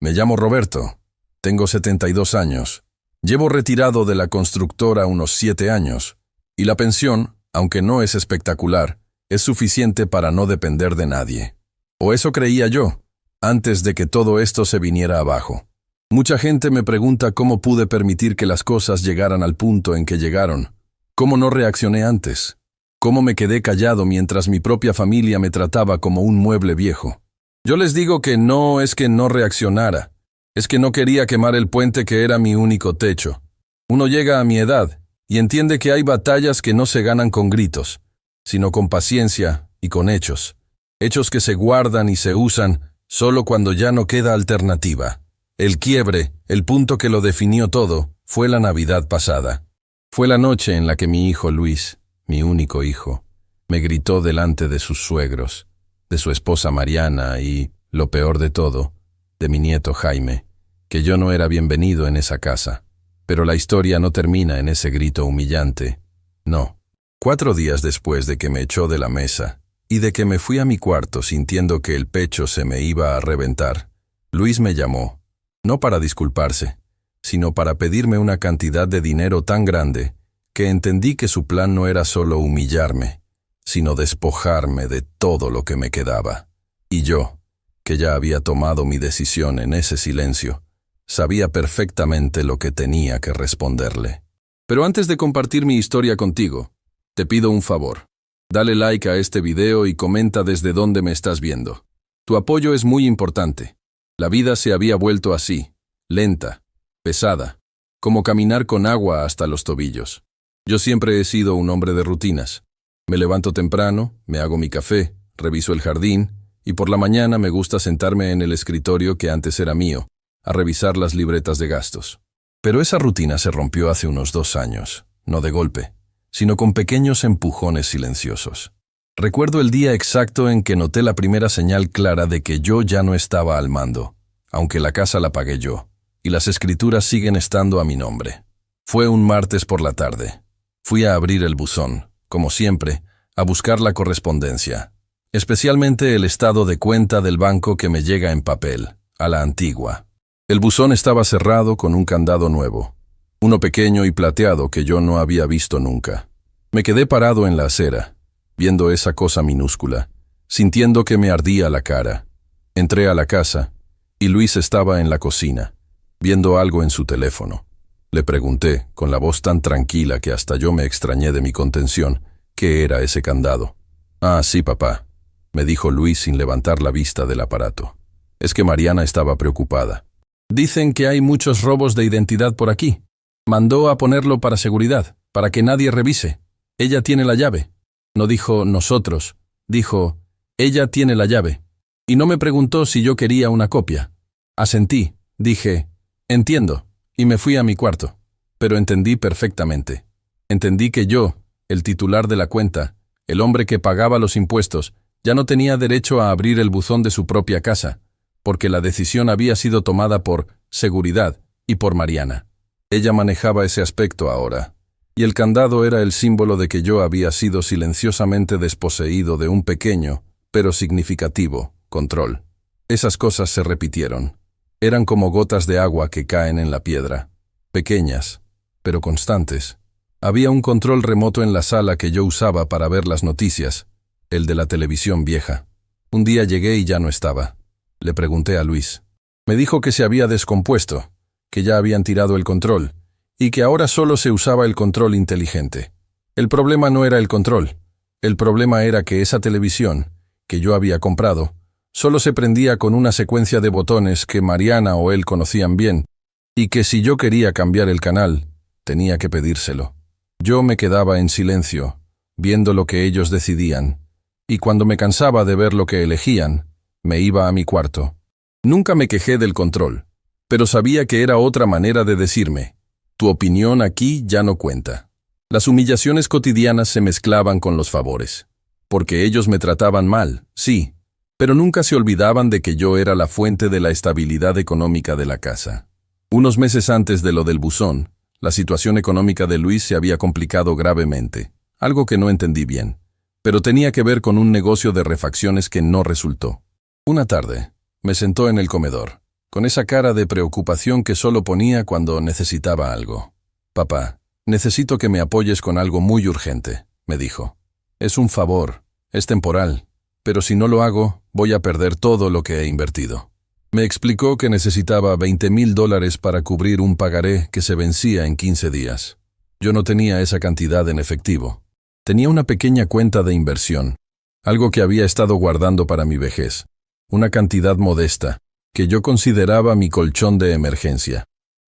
Me llamo Roberto. Tengo 72 años. Llevo retirado de la constructora unos 7 años. Y la pensión, aunque no es espectacular, es suficiente para no depender de nadie. O eso creía yo, antes de que todo esto se viniera abajo. Mucha gente me pregunta cómo pude permitir que las cosas llegaran al punto en que llegaron. ¿Cómo no reaccioné antes? ¿Cómo me quedé callado mientras mi propia familia me trataba como un mueble viejo? Yo les digo que no es que no reaccionara, es que no quería quemar el puente que era mi único techo. Uno llega a mi edad y entiende que hay batallas que no se ganan con gritos, sino con paciencia y con hechos. Hechos que se guardan y se usan solo cuando ya no queda alternativa. El quiebre, el punto que lo definió todo, fue la Navidad pasada. Fue la noche en la que mi hijo Luis, mi único hijo, me gritó delante de sus suegros, de su esposa Mariana y, lo peor de todo, de mi nieto Jaime, que yo no era bienvenido en esa casa. Pero la historia no termina en ese grito humillante. No. 4 días después de que me echó de la mesa y de que me fui a mi cuarto sintiendo que el pecho se me iba a reventar, Luis me llamó, no para disculparse, sino para pedirme una cantidad de dinero tan grande que entendí que su plan no era solo humillarme, sino despojarme de todo lo que me quedaba. Y yo, que ya había tomado mi decisión en ese silencio, sabía perfectamente lo que tenía que responderle. Pero antes de compartir mi historia contigo, te pido un favor. Dale like a este video y comenta desde dónde me estás viendo. Tu apoyo es muy importante. La vida se había vuelto así, lenta, pesada, como caminar con agua hasta los tobillos. Yo siempre he sido un hombre de rutinas. Me levanto temprano, me hago mi café, reviso el jardín, y por la mañana me gusta sentarme en el escritorio que antes era mío, a revisar las libretas de gastos. Pero esa rutina se rompió hace unos 2 años, no de golpe, sino con pequeños empujones silenciosos. Recuerdo el día exacto en que noté la primera señal clara de que yo ya no estaba al mando, aunque la casa la pagué yo, y las escrituras siguen estando a mi nombre. Fue un martes por la tarde. Fui a abrir el buzón, como siempre, a buscar la correspondencia, especialmente el estado de cuenta del banco que me llega en papel, a la antigua. El buzón estaba cerrado con un candado nuevo, uno pequeño y plateado que yo no había visto nunca. Me quedé parado en la acera, viendo esa cosa minúscula, sintiendo que me ardía la cara. Entré a la casa, y Luis estaba en la cocina, viendo algo en su teléfono. Le pregunté, con la voz tan tranquila que hasta yo me extrañé de mi contención, qué era ese candado. «Ah, sí, papá», me dijo Luis sin levantar la vista del aparato. Es que Mariana estaba preocupada. «Dicen que hay muchos robos de identidad por aquí. Mandó a ponerlo para seguridad, para que nadie revise. Ella tiene la llave». No dijo «nosotros», dijo «ella tiene la llave». Y no me preguntó si yo quería una copia. Asentí, dije «entiendo», y me fui a mi cuarto. Pero entendí perfectamente. Entendí que yo, el titular de la cuenta, el hombre que pagaba los impuestos, ya no tenía derecho a abrir el buzón de su propia casa, porque la decisión había sido tomada por seguridad y por Mariana. Ella manejaba ese aspecto ahora. Y el candado era el símbolo de que yo había sido silenciosamente desposeído de un pequeño, pero significativo, control. Esas cosas se repitieron. Eran como gotas de agua que caen en la piedra. Pequeñas, pero constantes. Había un control remoto en la sala que yo usaba para ver las noticias, el de la televisión vieja. Un día llegué y ya no estaba. Le pregunté a Luis. Me dijo que se había descompuesto, que ya habían tirado el control, y que ahora solo se usaba el control inteligente. El problema no era el control. El problema era que esa televisión, que yo había comprado, solo se prendía con una secuencia de botones que Mariana o él conocían bien, y que si yo quería cambiar el canal, tenía que pedírselo. Yo me quedaba en silencio, viendo lo que ellos decidían, y cuando me cansaba de ver lo que elegían, me iba a mi cuarto. Nunca me quejé del control, pero sabía que era otra manera de decirme: tu opinión aquí ya no cuenta. Las humillaciones cotidianas se mezclaban con los favores, porque ellos me trataban mal, sí, pero nunca se olvidaban de que yo era la fuente de la estabilidad económica de la casa. Unos meses antes de lo del buzón, la situación económica de Luis se había complicado gravemente, algo que no entendí bien, pero tenía que ver con un negocio de refacciones que no resultó. Una tarde, me sentó en el comedor, con esa cara de preocupación que solo ponía cuando necesitaba algo. «Papá, necesito que me apoyes con algo muy urgente», me dijo. «Es un favor, es temporal, pero si no lo hago, voy a perder todo lo que he invertido». Me explicó que necesitaba $20,000 para cubrir un pagaré que se vencía en 15 días. Yo no tenía esa cantidad en efectivo. Tenía una pequeña cuenta de inversión, algo que había estado guardando para mi vejez, una cantidad modesta, que yo consideraba mi colchón de emergencia.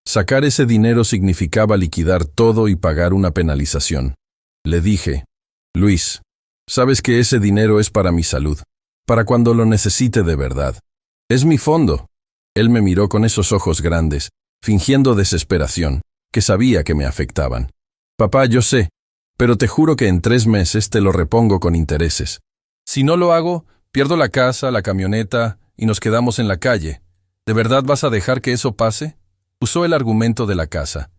Sacar ese dinero significaba liquidar todo y pagar una penalización. Le dije: «Luis, sabes que ese dinero es para mi salud, para cuando lo necesite de verdad. Es mi fondo». Él me miró con esos ojos grandes, fingiendo desesperación, que sabía que me afectaban. «Papá, yo sé, pero te juro que en 3 meses te lo repongo con intereses. Si no lo hago, pierdo la casa, la camioneta y nos quedamos en la calle. ¿De verdad vas a dejar que eso pase?». Usó el argumento de la casa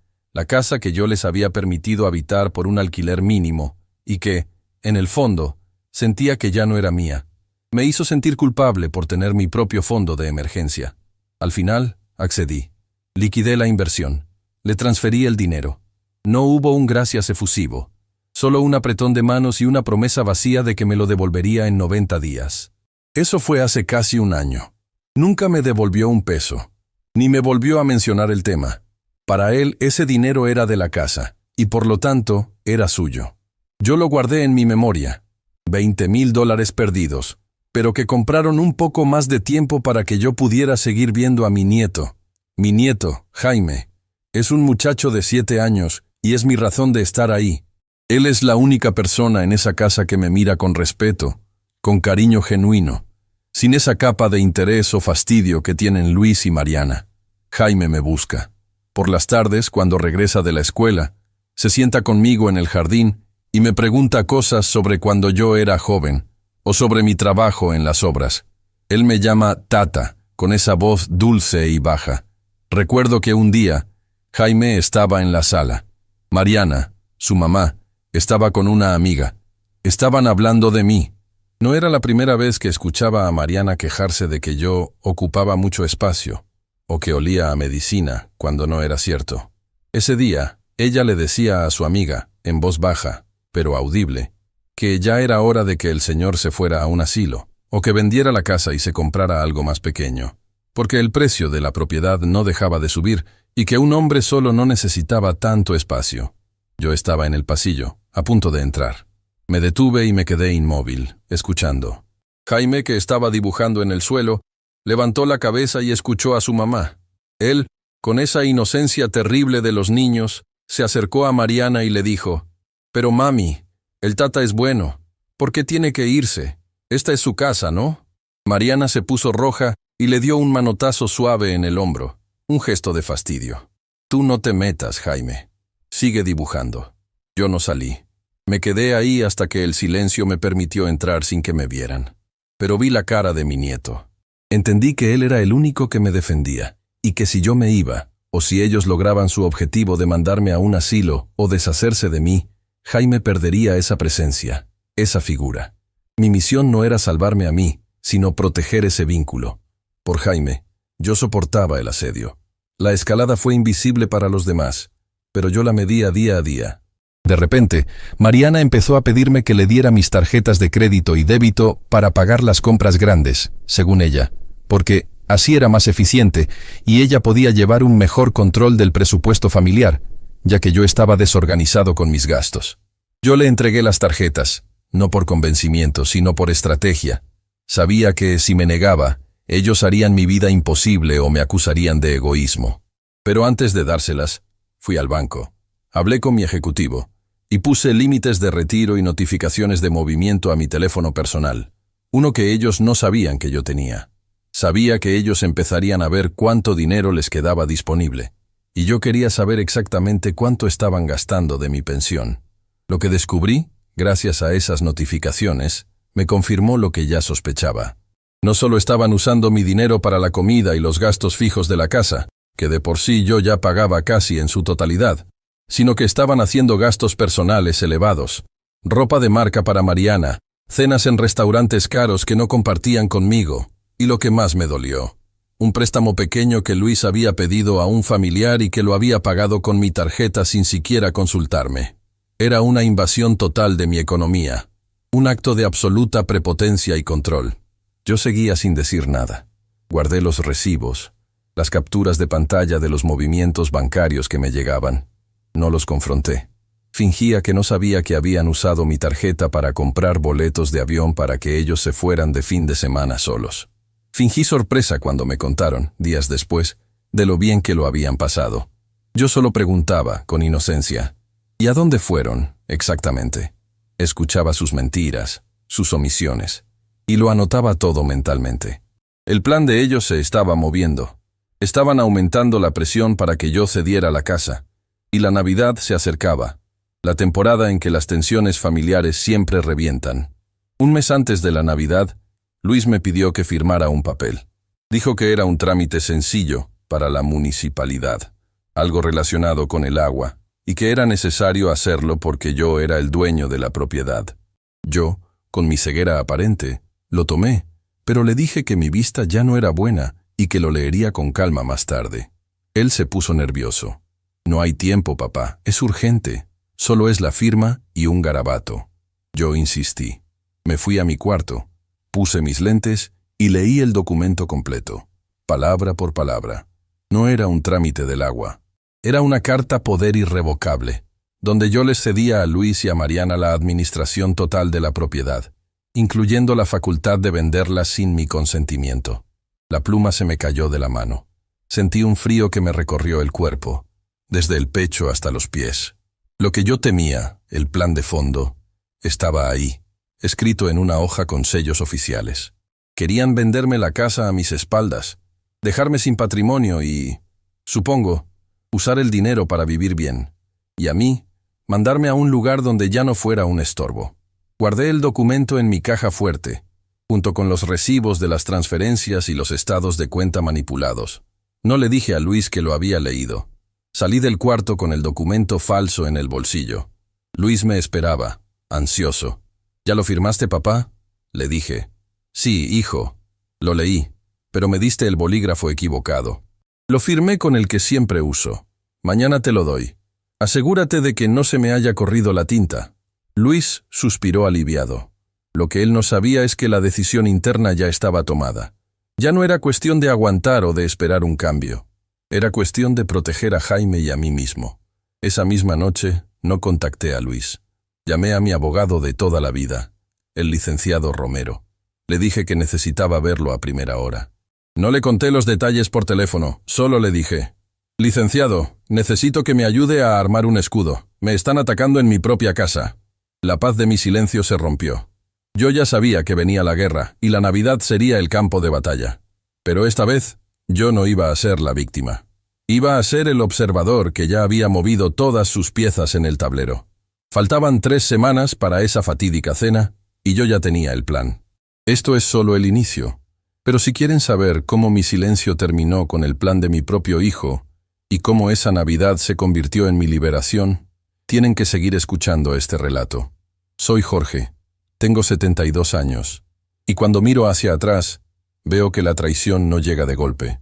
que yo les había permitido habitar por un alquiler mínimo y que, en el fondo, sentía que ya no era mía. Me hizo sentir culpable por tener mi propio fondo de emergencia. Al final, accedí. Liquidé la inversión. Le transferí el dinero. No hubo un gracias efusivo. Solo un apretón de manos y una promesa vacía de que me lo devolvería en 90 días. Eso fue hace casi un año. Nunca me devolvió un peso, ni me volvió a mencionar el tema. Para él, ese dinero era de la casa, y por lo tanto, era suyo. Yo lo guardé en mi memoria. $20,000 perdidos, pero que compraron un poco más de tiempo para que yo pudiera seguir viendo a mi nieto. Mi nieto, Jaime, es un muchacho de 7 años, y es mi razón de estar ahí. Él es la única persona en esa casa que me mira con respeto, con cariño genuino, sin esa capa de interés o fastidio que tienen Luis y Mariana. Jaime me busca. Por las tardes, cuando regresa de la escuela, se sienta conmigo en el jardín y me pregunta cosas sobre cuando yo era joven o sobre mi trabajo en las obras. Él me llama Tata, con esa voz dulce y baja. Recuerdo que un día, Jaime estaba en la sala. Mariana, su mamá, estaba con una amiga. Estaban hablando de mí. No era la primera vez que escuchaba a Mariana quejarse de que yo ocupaba mucho espacio, o que olía a medicina, cuando no era cierto. Ese día, ella le decía a su amiga, en voz baja, pero audible, que ya era hora de que el señor se fuera a un asilo, o que vendiera la casa y se comprara algo más pequeño, porque el precio de la propiedad no dejaba de subir y que un hombre solo no necesitaba tanto espacio. Yo estaba en el pasillo, a punto de entrar. Me detuve y me quedé inmóvil, escuchando. Jaime, que estaba dibujando en el suelo, levantó la cabeza y escuchó a su mamá. Él, con esa inocencia terrible de los niños, se acercó a Mariana y le dijo: «Pero mami, el Tata es bueno. ¿Por qué tiene que irse? Esta es su casa, ¿no?». Mariana se puso roja y le dio un manotazo suave en el hombro, un gesto de fastidio. «Tú no te metas, Jaime. Sigue dibujando». Yo no salí. Me quedé ahí hasta que el silencio me permitió entrar sin que me vieran. Pero vi la cara de mi nieto. Entendí que él era el único que me defendía, y que si yo me iba, o si ellos lograban su objetivo de mandarme a un asilo o deshacerse de mí, Jaime perdería esa presencia, esa figura. Mi misión no era salvarme a mí, sino proteger ese vínculo. Por Jaime, yo soportaba el asedio. La escalada fue invisible para los demás, pero yo la medía día a día. De repente, Mariana empezó a pedirme que le diera mis tarjetas de crédito y débito para pagar las compras grandes, según ella, porque así era más eficiente y ella podía llevar un mejor control del presupuesto familiar, ya que yo estaba desorganizado con mis gastos. Yo le entregué las tarjetas, no por convencimiento, sino por estrategia. Sabía que, si me negaba, ellos harían mi vida imposible o me acusarían de egoísmo. Pero antes de dárselas, fui al banco. Hablé con mi ejecutivo y puse límites de retiro y notificaciones de movimiento a mi teléfono personal, uno que ellos no sabían que yo tenía. Sabía que ellos empezarían a ver cuánto dinero les quedaba disponible, y yo quería saber exactamente cuánto estaban gastando de mi pensión. Lo que descubrí, gracias a esas notificaciones, me confirmó lo que ya sospechaba. No solo estaban usando mi dinero para la comida y los gastos fijos de la casa, que de por sí yo ya pagaba casi en su totalidad, sino que estaban haciendo gastos personales elevados, ropa de marca para Mariana, cenas en restaurantes caros que no compartían conmigo, y lo que más me dolió, Un préstamo pequeño que Luis había pedido a un familiar y que lo había pagado con mi tarjeta sin siquiera consultarme. Era una invasión total de mi economía, un acto de absoluta prepotencia y control. Yo seguía sin decir nada. Guardé los recibos, las capturas de pantalla de los movimientos bancarios que me llegaban. No los confronté. Fingía que no sabía que habían usado mi tarjeta para comprar boletos de avión para que ellos se fueran de fin de semana solos. Fingí sorpresa cuando me contaron, días después, de lo bien que lo habían pasado. Yo solo preguntaba, con inocencia, ¿y a dónde fueron, exactamente? Escuchaba sus mentiras, sus omisiones, y lo anotaba todo mentalmente. El plan de ellos se estaba moviendo. Estaban aumentando la presión para que yo cediera la casa, y la Navidad se acercaba, la temporada en que las tensiones familiares siempre revientan. Un mes antes de la Navidad, Luis me pidió que firmara un papel. Dijo que era un trámite sencillo para la municipalidad, algo relacionado con el agua, y que era necesario hacerlo porque yo era el dueño de la propiedad. Yo, con mi ceguera aparente, lo tomé, pero le dije que mi vista ya no era buena y que lo leería con calma más tarde. Él se puso nervioso. «No hay tiempo, papá, es urgente. Solo es la firma y un garabato». Yo insistí. Me fui a mi cuarto. Puse mis lentes y leí el documento completo, palabra por palabra. No era un trámite del agua. Era una carta poder irrevocable, donde yo les cedía a Luis y a Mariana la administración total de la propiedad, incluyendo la facultad de venderla sin mi consentimiento. La pluma se me cayó de la mano. Sentí un frío que me recorrió el cuerpo, desde el pecho hasta los pies. Lo que yo temía, el plan de fondo, estaba ahí, escrito en una hoja con sellos oficiales. Querían venderme la casa a mis espaldas, dejarme sin patrimonio y, supongo, usar el dinero para vivir bien. Y a mí, mandarme a un lugar donde ya no fuera un estorbo. Guardé el documento en mi caja fuerte, junto con los recibos de las transferencias y los estados de cuenta manipulados. No le dije a Luis que lo había leído. Salí del cuarto con el documento falso en el bolsillo. Luis me esperaba, ansioso. «¿Ya lo firmaste, papá?», le dije. «Sí, hijo. Lo leí, pero me diste el bolígrafo equivocado. Lo firmé con el que siempre uso. Mañana te lo doy. Asegúrate de que no se me haya corrido la tinta». Luis suspiró aliviado. Lo que él no sabía es que la decisión interna ya estaba tomada. Ya no era cuestión de aguantar o de esperar un cambio. Era cuestión de proteger a Jaime y a mí mismo. Esa misma noche no contacté a Luis. Llamé a mi abogado de toda la vida, el licenciado Romero. Le dije que necesitaba verlo a primera hora. No le conté los detalles por teléfono, solo le dije: «Licenciado, necesito que me ayude a armar un escudo. Me están atacando en mi propia casa». La paz de mi silencio se rompió. Yo ya sabía que venía la guerra y la Navidad sería el campo de batalla. Pero esta vez, yo no iba a ser la víctima. Iba a ser el observador que ya había movido todas sus piezas en el tablero. Faltaban 3 semanas para esa fatídica cena y yo ya tenía el plan. Esto es solo el inicio. Pero si quieren saber cómo mi silencio terminó con el plan de mi propio hijo y cómo esa Navidad se convirtió en mi liberación, tienen que seguir escuchando este relato. Soy Jorge, tengo 72 años, y cuando miro hacia atrás, veo que la traición no llega de golpe.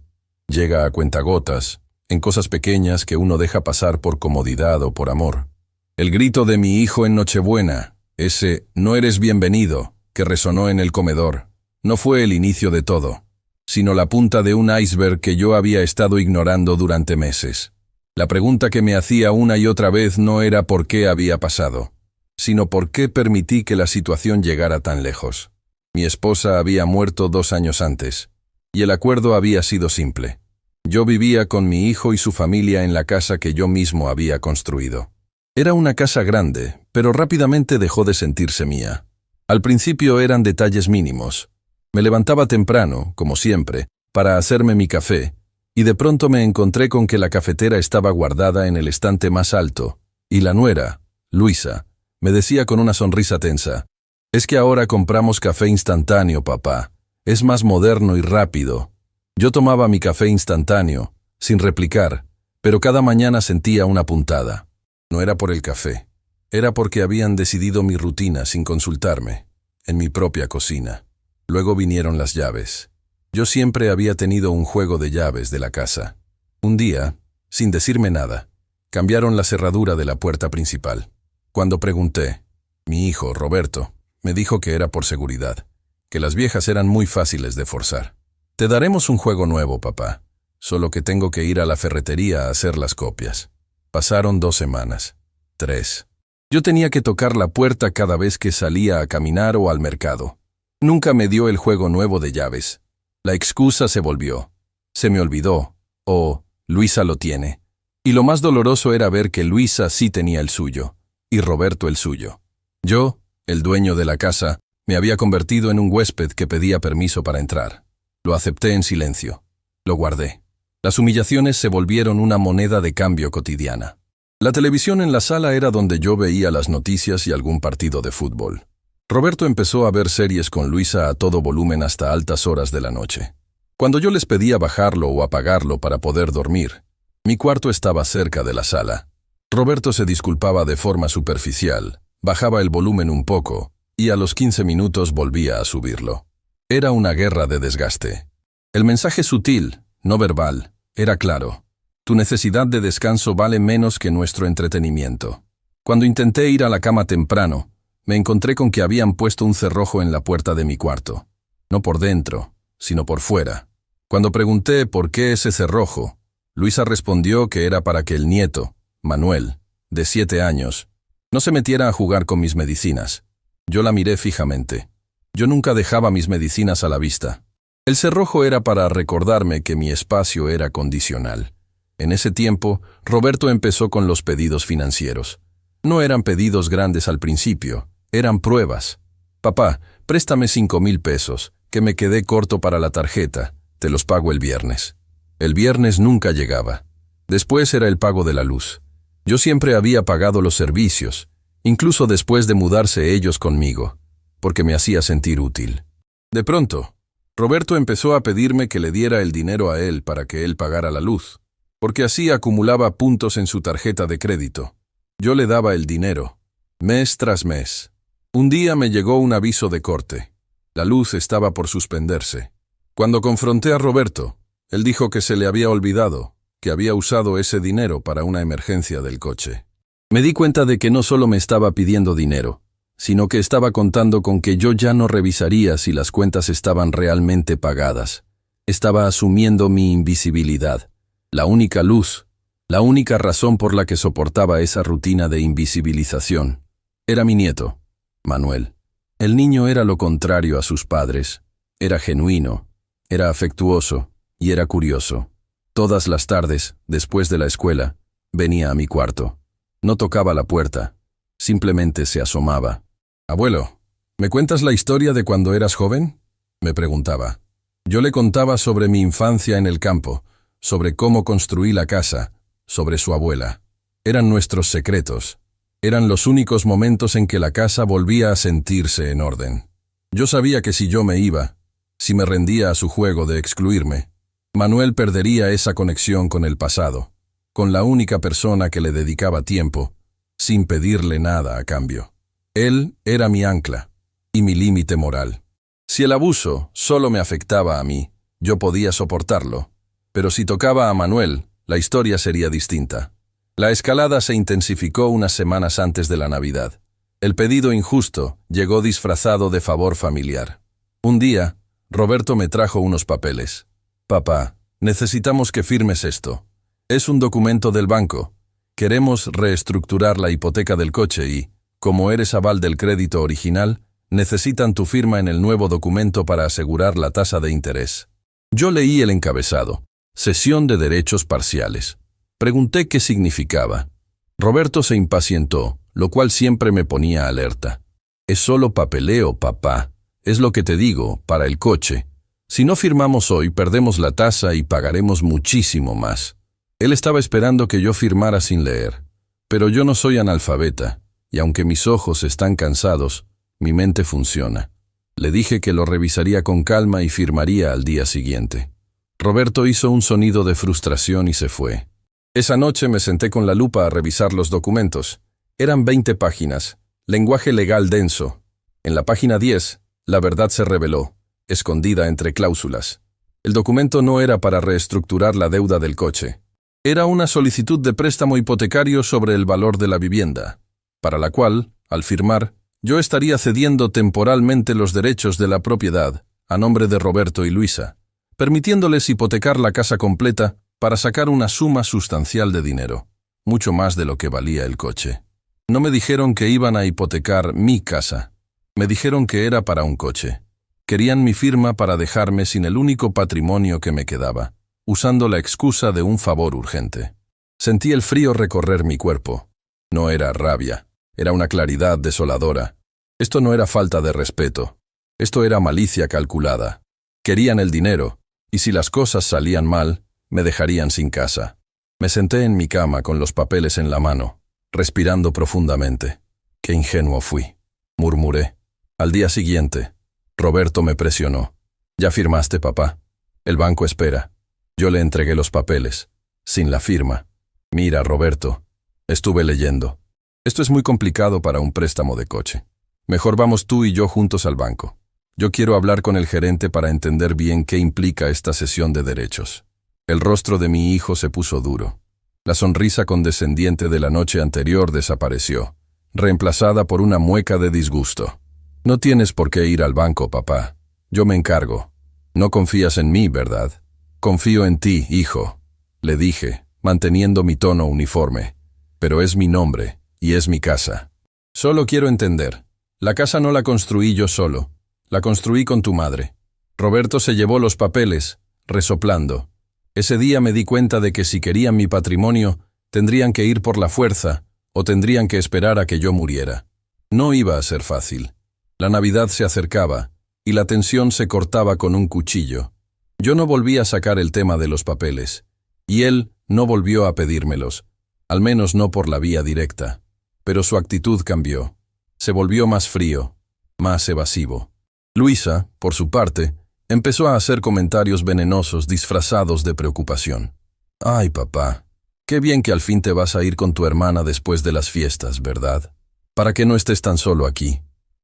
Llega a cuentagotas, en cosas pequeñas que uno deja pasar por comodidad o por amor. El grito de mi hijo en Nochebuena, ese «no eres bienvenido», que resonó en el comedor, no fue el inicio de todo, sino la punta de un iceberg que yo había estado ignorando durante meses. La pregunta que me hacía una y otra vez no era por qué había pasado, sino por qué permití que la situación llegara tan lejos. Mi esposa había muerto 2 años antes, y el acuerdo había sido simple. Yo vivía con mi hijo y su familia en la casa que yo mismo había construido. Era una casa grande, pero rápidamente dejó de sentirse mía. Al principio eran detalles mínimos. Me levantaba temprano, como siempre, para hacerme mi café, y de pronto me encontré con que la cafetera estaba guardada en el estante más alto, y la nuera, Luisa, me decía con una sonrisa tensa: «Es que ahora compramos café instantáneo, papá. Es más moderno y rápido». Yo tomaba mi café instantáneo, sin replicar, pero cada mañana sentía una puntada. No era por el café, era porque habían decidido mi rutina sin consultarme, en mi propia cocina. Luego vinieron las llaves. Yo siempre había tenido un juego de llaves de la casa. Un día, sin decirme nada, cambiaron la cerradura de la puerta principal. Cuando pregunté, mi hijo, Roberto, me dijo que era por seguridad, que las viejas eran muy fáciles de forzar. Te daremos un juego nuevo, papá, solo que tengo que ir a la ferretería a hacer las copias. Pasaron 2 semanas, 3. Yo tenía que tocar la puerta cada vez que salía a caminar o al mercado. Nunca me dio el juego nuevo de llaves. La excusa se volvió. Se me olvidó. O, Luisa lo tiene. Y lo más doloroso era ver que Luisa sí tenía el suyo, y Roberto el suyo. Yo, el dueño de la casa, me había convertido en un huésped que pedía permiso para entrar. Lo acepté en silencio. Lo guardé. Las humillaciones se volvieron una moneda de cambio cotidiana. La televisión en la sala era donde yo veía las noticias y algún partido de fútbol. Roberto empezó a ver series con Luisa a todo volumen hasta altas horas de la noche. Cuando yo les pedía bajarlo o apagarlo para poder dormir, mi cuarto estaba cerca de la sala. Roberto se disculpaba de forma superficial, bajaba el volumen un poco y a los 15 minutos volvía a subirlo. Era una guerra de desgaste. El mensaje sutil, no verbal, era claro. Tu necesidad de descanso vale menos que nuestro entretenimiento. Cuando intenté ir a la cama temprano, me encontré con que habían puesto un cerrojo en la puerta de mi cuarto. No por dentro, sino por fuera. Cuando pregunté por qué ese cerrojo, Luisa respondió que era para que el nieto, Manuel, de 7 años, no se metiera a jugar con mis medicinas. Yo la miré fijamente. Yo nunca dejaba mis medicinas a la vista. El cerrojo era para recordarme que mi espacio era condicional. En ese tiempo, Roberto empezó con los pedidos financieros. No eran pedidos grandes al principio, eran pruebas. Papá, préstame 5,000 pesos, que me quedé corto para la tarjeta, te los pago el viernes. El viernes nunca llegaba. Después era el pago de la luz. Yo siempre había pagado los servicios, incluso después de mudarse ellos conmigo, porque me hacía sentir útil. De pronto, Roberto empezó a pedirme que le diera el dinero a él para que él pagara la luz, porque así acumulaba puntos en su tarjeta de crédito. Yo le daba el dinero, mes tras mes. Un día me llegó un aviso de corte. La luz estaba por suspenderse. Cuando confronté a Roberto, él dijo que se le había olvidado, que había usado ese dinero para una emergencia del coche. Me di cuenta de que no solo me estaba pidiendo dinero, sino que estaba contando con que yo ya no revisaría si las cuentas estaban realmente pagadas. Estaba asumiendo mi invisibilidad. La única luz, la única razón por la que soportaba esa rutina de invisibilización, era mi nieto, Manuel. El niño era lo contrario a sus padres. Era genuino, era afectuoso y era curioso. Todas las tardes, después de la escuela, venía a mi cuarto. No tocaba la puerta, simplemente se asomaba. «Abuelo, ¿me cuentas la historia de cuando eras joven?», me preguntaba. Yo le contaba sobre mi infancia en el campo, sobre cómo construí la casa, sobre su abuela. Eran nuestros secretos. Eran los únicos momentos en que la casa volvía a sentirse en orden. Yo sabía que si yo me iba, si me rendía a su juego de excluirme, Manuel perdería esa conexión con el pasado, con la única persona que le dedicaba tiempo, sin pedirle nada a cambio. Él era mi ancla y mi límite moral. Si el abuso solo me afectaba a mí, yo podía soportarlo. Pero si tocaba a Manuel, la historia sería distinta. La escalada se intensificó unas semanas antes de la Navidad. El pedido injusto llegó disfrazado de favor familiar. Un día, Roberto me trajo unos papeles. «Papá, necesitamos que firmes esto. Es un documento del banco. Queremos reestructurar la hipoteca del coche y, como eres aval del crédito original, necesitan tu firma en el nuevo documento para asegurar la tasa de interés». Yo leí el encabezado. Cesión de derechos parciales. Pregunté qué significaba. Roberto se impacientó, lo cual siempre me ponía alerta. «Es solo papeleo, papá. Es lo que te digo, para el coche. Si no firmamos hoy, perdemos la tasa y pagaremos muchísimo más». Él estaba esperando que yo firmara sin leer. Pero yo no soy analfabeta, y aunque mis ojos están cansados, mi mente funciona. Le dije que lo revisaría con calma y firmaría al día siguiente. Roberto hizo un sonido de frustración y se fue. Esa noche me senté con la lupa a revisar los documentos. Eran 20 páginas, lenguaje legal denso. En la página 10, la verdad se reveló, escondida entre cláusulas. El documento no era para reestructurar la deuda del coche. Era una solicitud de préstamo hipotecario sobre el valor de la vivienda, para la cual, al firmar, yo estaría cediendo temporalmente los derechos de la propiedad a nombre de Roberto y Luisa, permitiéndoles hipotecar la casa completa para sacar una suma sustancial de dinero, mucho más de lo que valía el coche. No me dijeron que iban a hipotecar mi casa, me dijeron que era para un coche. Querían mi firma para dejarme sin el único patrimonio que me quedaba, usando la excusa de un favor urgente. Sentí el frío recorrer mi cuerpo. No era rabia, era una claridad desoladora. Esto no era falta de respeto, esto era malicia calculada. Querían el dinero, y si las cosas salían mal, me dejarían sin casa. Me senté en mi cama con los papeles en la mano, respirando profundamente. Qué ingenuo fui, murmuré. Al día siguiente, Roberto me presionó. «¿Ya firmaste, papá? El banco espera». Yo le entregué los papeles, sin la firma. «Mira, Roberto, estuve leyendo. Esto es muy complicado para un préstamo de coche. Mejor vamos tú y yo juntos al banco. Yo quiero hablar con el gerente para entender bien qué implica esta cesión de derechos». El rostro de mi hijo se puso duro. La sonrisa condescendiente de la noche anterior desapareció, reemplazada por una mueca de disgusto. «No tienes por qué ir al banco, papá. Yo me encargo. No confías en mí, ¿verdad?» «Confío en ti, hijo», le dije, manteniendo mi tono uniforme. «Pero es mi nombre, y es mi casa. Solo quiero entender. La casa no la construí yo solo. La construí con tu madre». Roberto se llevó los papeles, resoplando. Ese día me di cuenta de que si querían mi patrimonio, tendrían que ir por la fuerza, o tendrían que esperar a que yo muriera. No iba a ser fácil. La Navidad se acercaba, y la tensión se cortaba con un cuchillo. Yo no volví a sacar el tema de los papeles, y él no volvió a pedírmelos, al menos no por la vía directa. Pero su actitud cambió. Se volvió más frío, más evasivo. Luisa, por su parte, empezó a hacer comentarios venenosos disfrazados de preocupación. «Ay, papá, qué bien que al fin te vas a ir con tu hermana después de las fiestas, ¿verdad? Para que no estés tan solo aquí.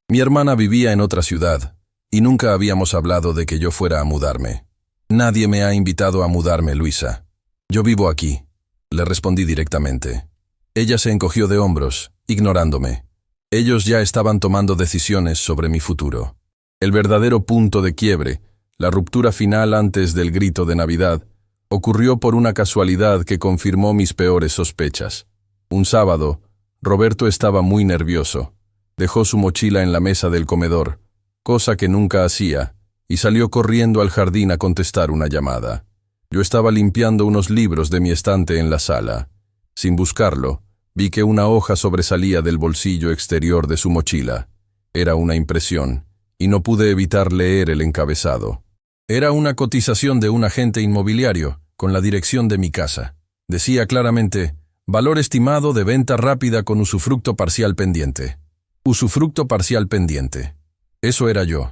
Mi hermana vivía en otra ciudad, y nunca habíamos hablado de que yo fuera a mudarme. Nadie me ha invitado a mudarme, Luisa. Yo vivo aquí», le respondí directamente. Ella se encogió de hombros, ignorándome. Ellos ya estaban tomando decisiones sobre mi futuro. El verdadero punto de quiebre, la ruptura final antes del grito de Navidad, ocurrió por una casualidad que confirmó mis peores sospechas. Un sábado, Roberto estaba muy nervioso. Dejó su mochila en la mesa del comedor, cosa que nunca hacía, y salió corriendo al jardín a contestar una llamada. Yo estaba limpiando unos libros de mi estante en la sala. Sin buscarlo, vi que una hoja sobresalía del bolsillo exterior de su mochila. Era una impresión, y no pude evitar leer el encabezado. Era una cotización de un agente inmobiliario, con la dirección de mi casa. Decía claramente: «Valor estimado de venta rápida con usufructo parcial pendiente». Usufructo parcial pendiente. Eso era yo.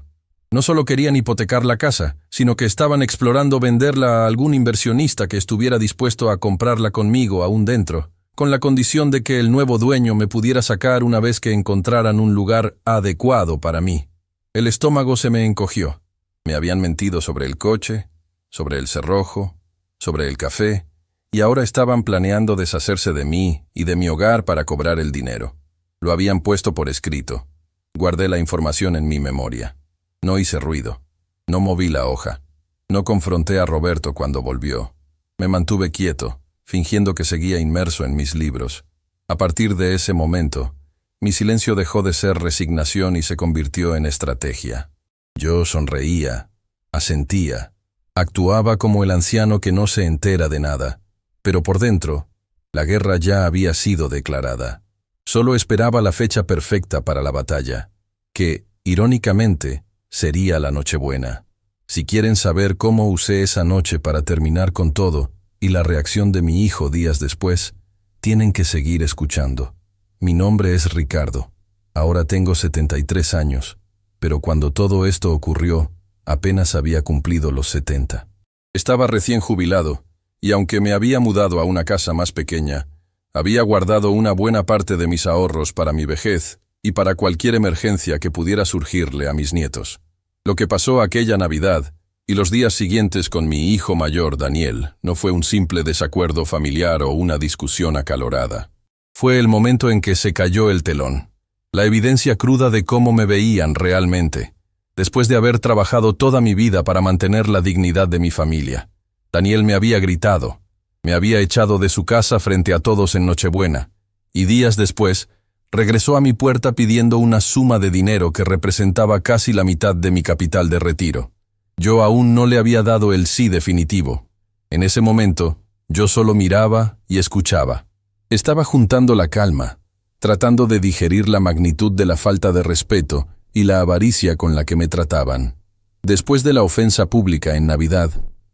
No solo querían hipotecar la casa, sino que estaban explorando venderla a algún inversionista que estuviera dispuesto a comprarla conmigo aún dentro, con la condición de que el nuevo dueño me pudiera sacar una vez que encontraran un lugar adecuado para mí. El estómago se me encogió. Me habían mentido sobre el coche, sobre el cerrojo, sobre el café, y ahora estaban planeando deshacerse de mí y de mi hogar para cobrar el dinero. Lo habían puesto por escrito. Guardé la información en mi memoria. No hice ruido. No moví la hoja. No confronté a Roberto cuando volvió. Me mantuve quieto, fingiendo que seguía inmerso en mis libros. A partir de ese momento, mi silencio dejó de ser resignación y se convirtió en estrategia. Yo sonreía, asentía, actuaba como el anciano que no se entera de nada, pero por dentro, la guerra ya había sido declarada. Solo esperaba la fecha perfecta para la batalla, que, irónicamente, sería la Nochebuena. Si quieren saber cómo usé esa noche para terminar con todo y la reacción de mi hijo días después, tienen que seguir escuchando. Mi nombre es Ricardo. Ahora tengo 73 años, pero cuando todo esto ocurrió, apenas había cumplido los 70. Estaba recién jubilado, y aunque me había mudado a una casa más pequeña, había guardado una buena parte de mis ahorros para mi vejez y para cualquier emergencia que pudiera surgirle a mis nietos. Lo que pasó aquella Navidad Y los días siguientes con mi hijo mayor, Daniel, no fue un simple desacuerdo familiar o una discusión acalorada. Fue el momento en que se cayó el telón. La evidencia cruda de cómo me veían realmente, después de haber trabajado toda mi vida para mantener la dignidad de mi familia. Daniel me había gritado, me había echado de su casa frente a todos en Nochebuena, y días después, regresó a mi puerta pidiendo una suma de dinero que representaba casi la mitad de mi capital de retiro. Yo aún no le había dado el sí definitivo. En ese momento, yo solo miraba y escuchaba. Estaba juntando la calma, tratando de digerir la magnitud de la falta de respeto y la avaricia con la que me trataban. Después de la ofensa pública en Navidad,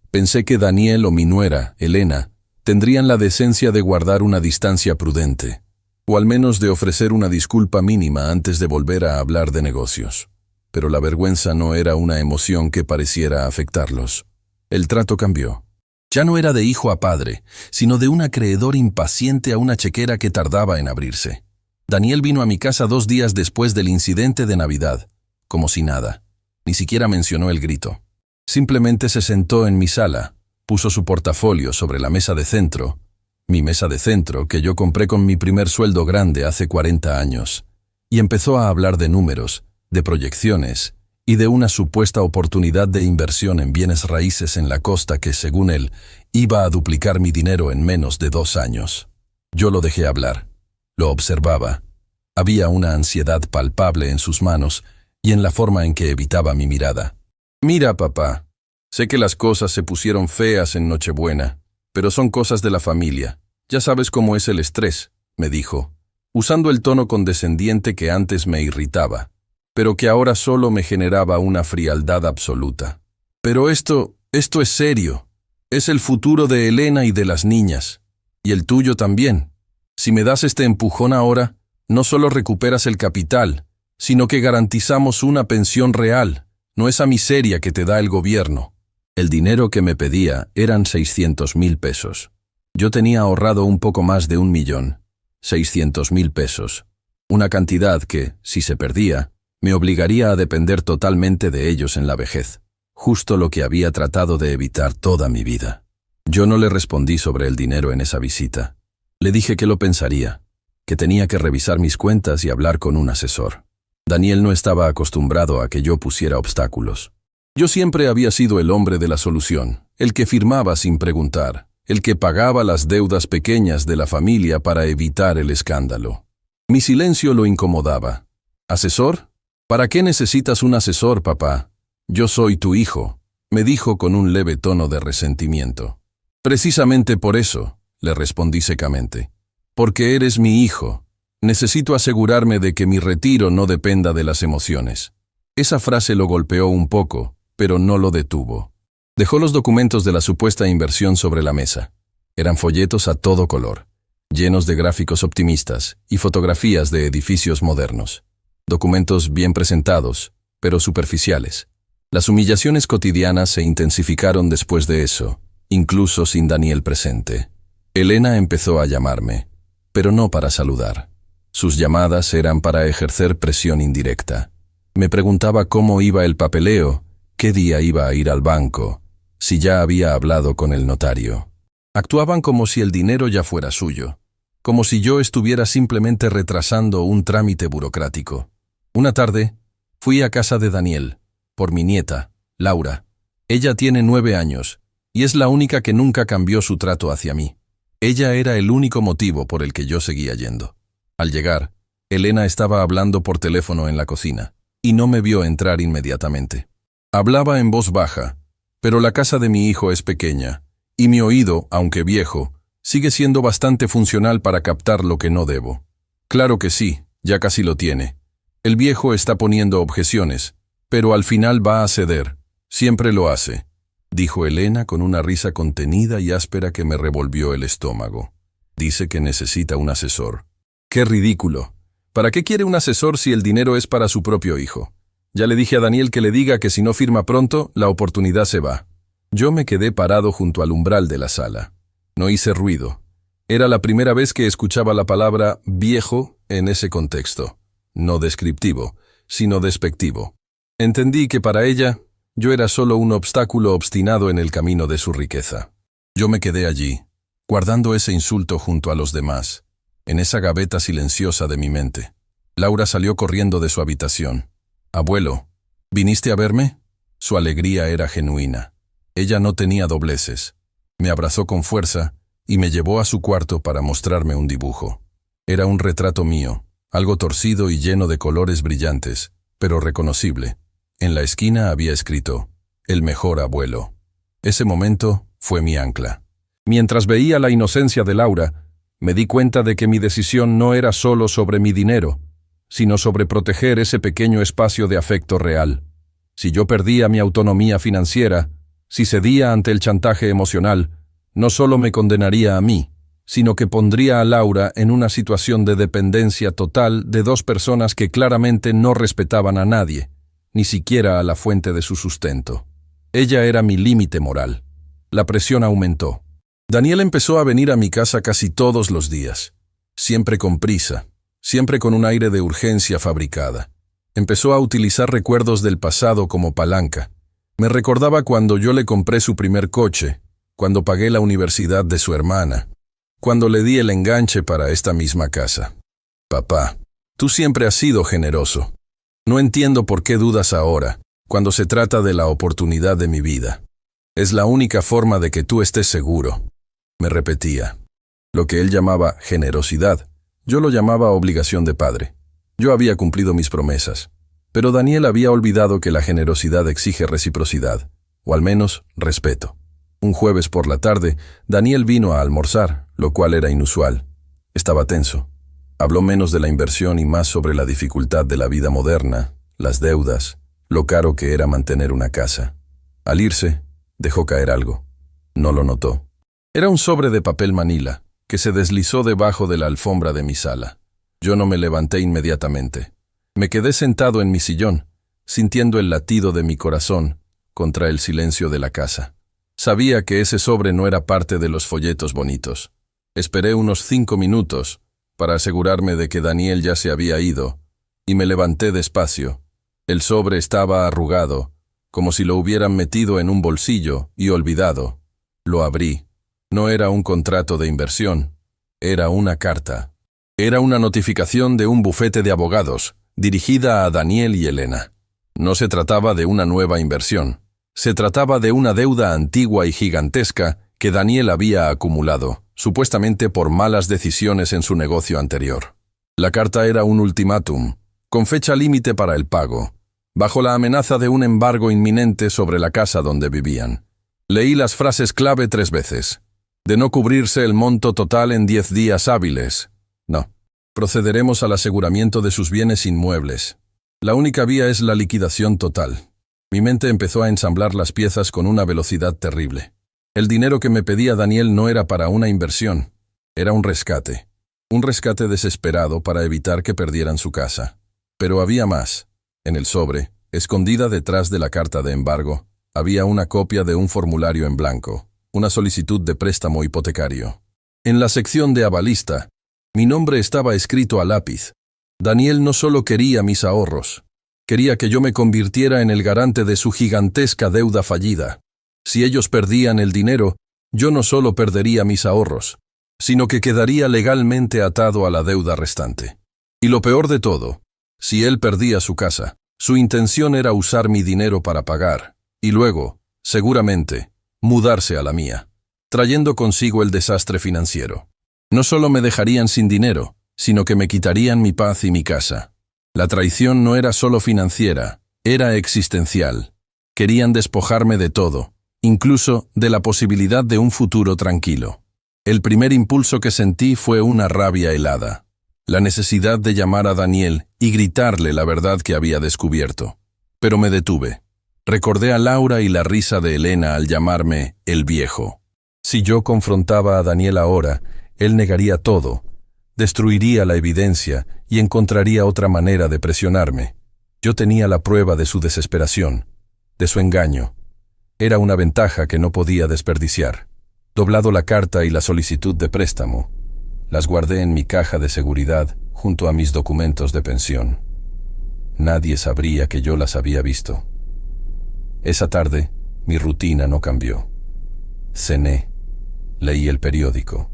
pensé que Daniel o mi nuera, Elena, tendrían la decencia de guardar una distancia prudente, o al menos de ofrecer una disculpa mínima antes de volver a hablar de negocios. Pero la vergüenza no era una emoción que pareciera afectarlos. El trato cambió. Ya no era de hijo a padre, sino de un acreedor impaciente a una chequera que tardaba en abrirse. Daniel vino a mi casa 2 días después del incidente de Navidad, como si nada. Ni siquiera mencionó el grito. Simplemente se sentó en mi sala, puso su portafolio sobre la mesa de centro, mi mesa de centro que yo compré con mi primer sueldo grande hace 40 años, y empezó a hablar de números, de proyecciones y de una supuesta oportunidad de inversión en bienes raíces en la costa que, según él, iba a duplicar mi dinero en menos de 2 años. Yo lo dejé hablar. Lo observaba. Había una ansiedad palpable en sus manos y en la forma en que evitaba mi mirada. «Mira, papá, sé que las cosas se pusieron feas en Nochebuena, pero son cosas de la familia. Ya sabes cómo es el estrés», me dijo, usando el tono condescendiente que antes me irritaba, pero que ahora solo me generaba una frialdad absoluta. «Pero esto es serio. Es el futuro de Elena y de las niñas. Y el tuyo también. Si me das este empujón ahora, no solo recuperas el capital, sino que garantizamos una pensión real, no esa miseria que te da el gobierno». El dinero que me pedía eran 600,000 pesos. Yo tenía ahorrado un poco más de 1,000,000. 600,000 pesos. Una cantidad que, si se perdía, me obligaría a depender totalmente de ellos en la vejez. Justo lo que había tratado de evitar toda mi vida. Yo no le respondí sobre el dinero en esa visita. Le dije que lo pensaría, que tenía que revisar mis cuentas y hablar con un asesor. Daniel no estaba acostumbrado a que yo pusiera obstáculos. Yo siempre había sido el hombre de la solución, el que firmaba sin preguntar, el que pagaba las deudas pequeñas de la familia para evitar el escándalo. Mi silencio lo incomodaba. «¿Asesor? ¿Para qué necesitas un asesor, papá? Yo soy tu hijo», me dijo con un leve tono de resentimiento. «Precisamente por eso», le respondí secamente. «Porque eres mi hijo. Necesito asegurarme de que mi retiro no dependa de las emociones». Esa frase lo golpeó un poco, pero no lo detuvo. Dejó los documentos de la supuesta inversión sobre la mesa. Eran folletos a todo color, llenos de gráficos optimistas y fotografías de edificios modernos. Documentos bien presentados, pero superficiales. Las humillaciones cotidianas se intensificaron después de eso, incluso sin Daniel presente. Elena empezó a llamarme, pero no para saludar. Sus llamadas eran para ejercer presión indirecta. Me preguntaba cómo iba el papeleo, qué día iba a ir al banco, si ya había hablado con el notario. Actuaban como si el dinero ya fuera suyo, como si yo estuviera simplemente retrasando un trámite burocrático. Una tarde, fui a casa de Daniel, por mi nieta, Laura. Ella tiene 9 años, y es la única que nunca cambió su trato hacia mí. Ella era el único motivo por el que yo seguía yendo. Al llegar, Elena estaba hablando por teléfono en la cocina, y no me vio entrar inmediatamente. Hablaba en voz baja, pero la casa de mi hijo es pequeña, y mi oído, aunque viejo, sigue siendo bastante funcional para captar lo que no debo. Claro que sí, ya casi lo tiene. El viejo está poniendo objeciones, pero al final va a ceder. Siempre lo hace, dijo Elena con una risa contenida y áspera que me revolvió el estómago. Dice que necesita un asesor. ¡Qué ridículo! ¿Para qué quiere un asesor si el dinero es para su propio hijo? Ya le dije a Daniel que le diga que si no firma pronto, la oportunidad se va. Yo me quedé parado junto al umbral de la sala. No hice ruido. Era la primera vez que escuchaba la palabra viejo en ese contexto. No descriptivo, sino despectivo. Entendí que para ella, Yo era solo un obstáculo obstinado en el camino de su riqueza. Yo me quedé allí, guardando ese insulto junto a los demás, en esa gaveta silenciosa de mi mente. Laura salió corriendo de su habitación. «Abuelo, ¿viniste a verme?» Su alegría era genuina. Ella no tenía dobleces. Me abrazó con fuerza y me llevó a su cuarto para mostrarme un dibujo. Era un retrato mío, algo torcido y lleno de colores brillantes, pero reconocible. En la esquina había escrito, «El mejor abuelo». Ese momento fue mi ancla. Mientras veía la inocencia de Laura, me di cuenta de que mi decisión no era solo sobre mi dinero, sino sobre proteger ese pequeño espacio de afecto real. Si yo perdía mi autonomía financiera, si cedía ante el chantaje emocional, no solo me condenaría a mí, sino que pondría a Laura en una situación de dependencia total de dos personas que claramente no respetaban a nadie, ni siquiera a la fuente de su sustento. Ella era mi límite moral. La presión aumentó. Daniel empezó a venir a mi casa casi todos los días, siempre con prisa, siempre con un aire de urgencia fabricada. Empezó a utilizar recuerdos del pasado como palanca. Me recordaba cuando yo le compré su primer coche, cuando pagué la universidad de su hermana, cuando le di el enganche para esta misma casa. «Papá, tú siempre has sido generoso. No entiendo por qué dudas ahora, cuando se trata de la oportunidad de mi vida. Es la única forma de que tú estés seguro», me repetía. Lo que él llamaba generosidad, yo lo llamaba obligación de padre. Yo había cumplido mis promesas, pero Daniel había olvidado que la generosidad exige reciprocidad, o al menos respeto. Un jueves por la tarde, Daniel vino a almorzar, lo cual era inusual. Estaba tenso. Habló menos de la inversión y más sobre la dificultad de la vida moderna, las deudas, lo caro que era mantener una casa. Al irse, dejó caer algo. No lo notó. Era un sobre de papel manila, que se deslizó debajo de la alfombra de mi sala. Yo no me levanté inmediatamente. Me quedé sentado en mi sillón, sintiendo el latido de mi corazón contra el silencio de la casa. Sabía que ese sobre no era parte de los folletos bonitos. Esperé unos 5 minutos para asegurarme de que Daniel ya se había ido, y me levanté despacio. El sobre estaba arrugado, como si lo hubieran metido en un bolsillo y olvidado. Lo abrí. No era un contrato de inversión, era una carta. Era una notificación de un bufete de abogados, dirigida a Daniel y Elena. No se trataba de una nueva inversión. Se trataba de una deuda antigua y gigantesca que Daniel había acumulado, supuestamente por malas decisiones en su negocio anterior. La carta era un ultimátum, con fecha límite para el pago, bajo la amenaza de un embargo inminente sobre la casa donde vivían. Leí las frases clave 3 veces. De no cubrirse el monto total en 10 días hábiles. No. Procederemos al aseguramiento de sus bienes inmuebles. La única vía es la liquidación total. Mi mente empezó a ensamblar las piezas con una velocidad terrible. El dinero que me pedía Daniel no era para una inversión, era un rescate. Un rescate desesperado para evitar que perdieran su casa. Pero había más. En el sobre, escondida detrás de la carta de embargo, había una copia de un formulario en blanco, una solicitud de préstamo hipotecario. En la sección de avalista, mi nombre estaba escrito a lápiz. Daniel no solo quería mis ahorros, quería que yo me convirtiera en el garante de su gigantesca deuda fallida. Si ellos perdían el dinero, yo no solo perdería mis ahorros, sino que quedaría legalmente atado a la deuda restante. Y lo peor de todo, si él perdía su casa, su intención era usar mi dinero para pagar, y luego, seguramente, mudarse a la mía, trayendo consigo el desastre financiero. No solo me dejarían sin dinero, sino que me quitarían mi paz y mi casa. La traición no era solo financiera, era existencial. Querían despojarme de todo, incluso de la posibilidad de un futuro tranquilo. El primer impulso que sentí fue una rabia helada, la necesidad de llamar a Daniel y gritarle la verdad que había descubierto. Pero me detuve. Recordé a Laura y la risa de Elena al llamarme el viejo. Si yo confrontaba a Daniel ahora, él negaría todo, destruiría la evidencia y encontraría otra manera de presionarme. Yo tenía la prueba de su desesperación, de su engaño. Era una ventaja que no podía desperdiciar. Doblado la carta y la solicitud de préstamo, las guardé en mi caja de seguridad junto a mis documentos de pensión. Nadie sabría que yo las había visto. Esa tarde, mi rutina no cambió. Cené, leí el periódico,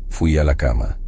fui a la cama.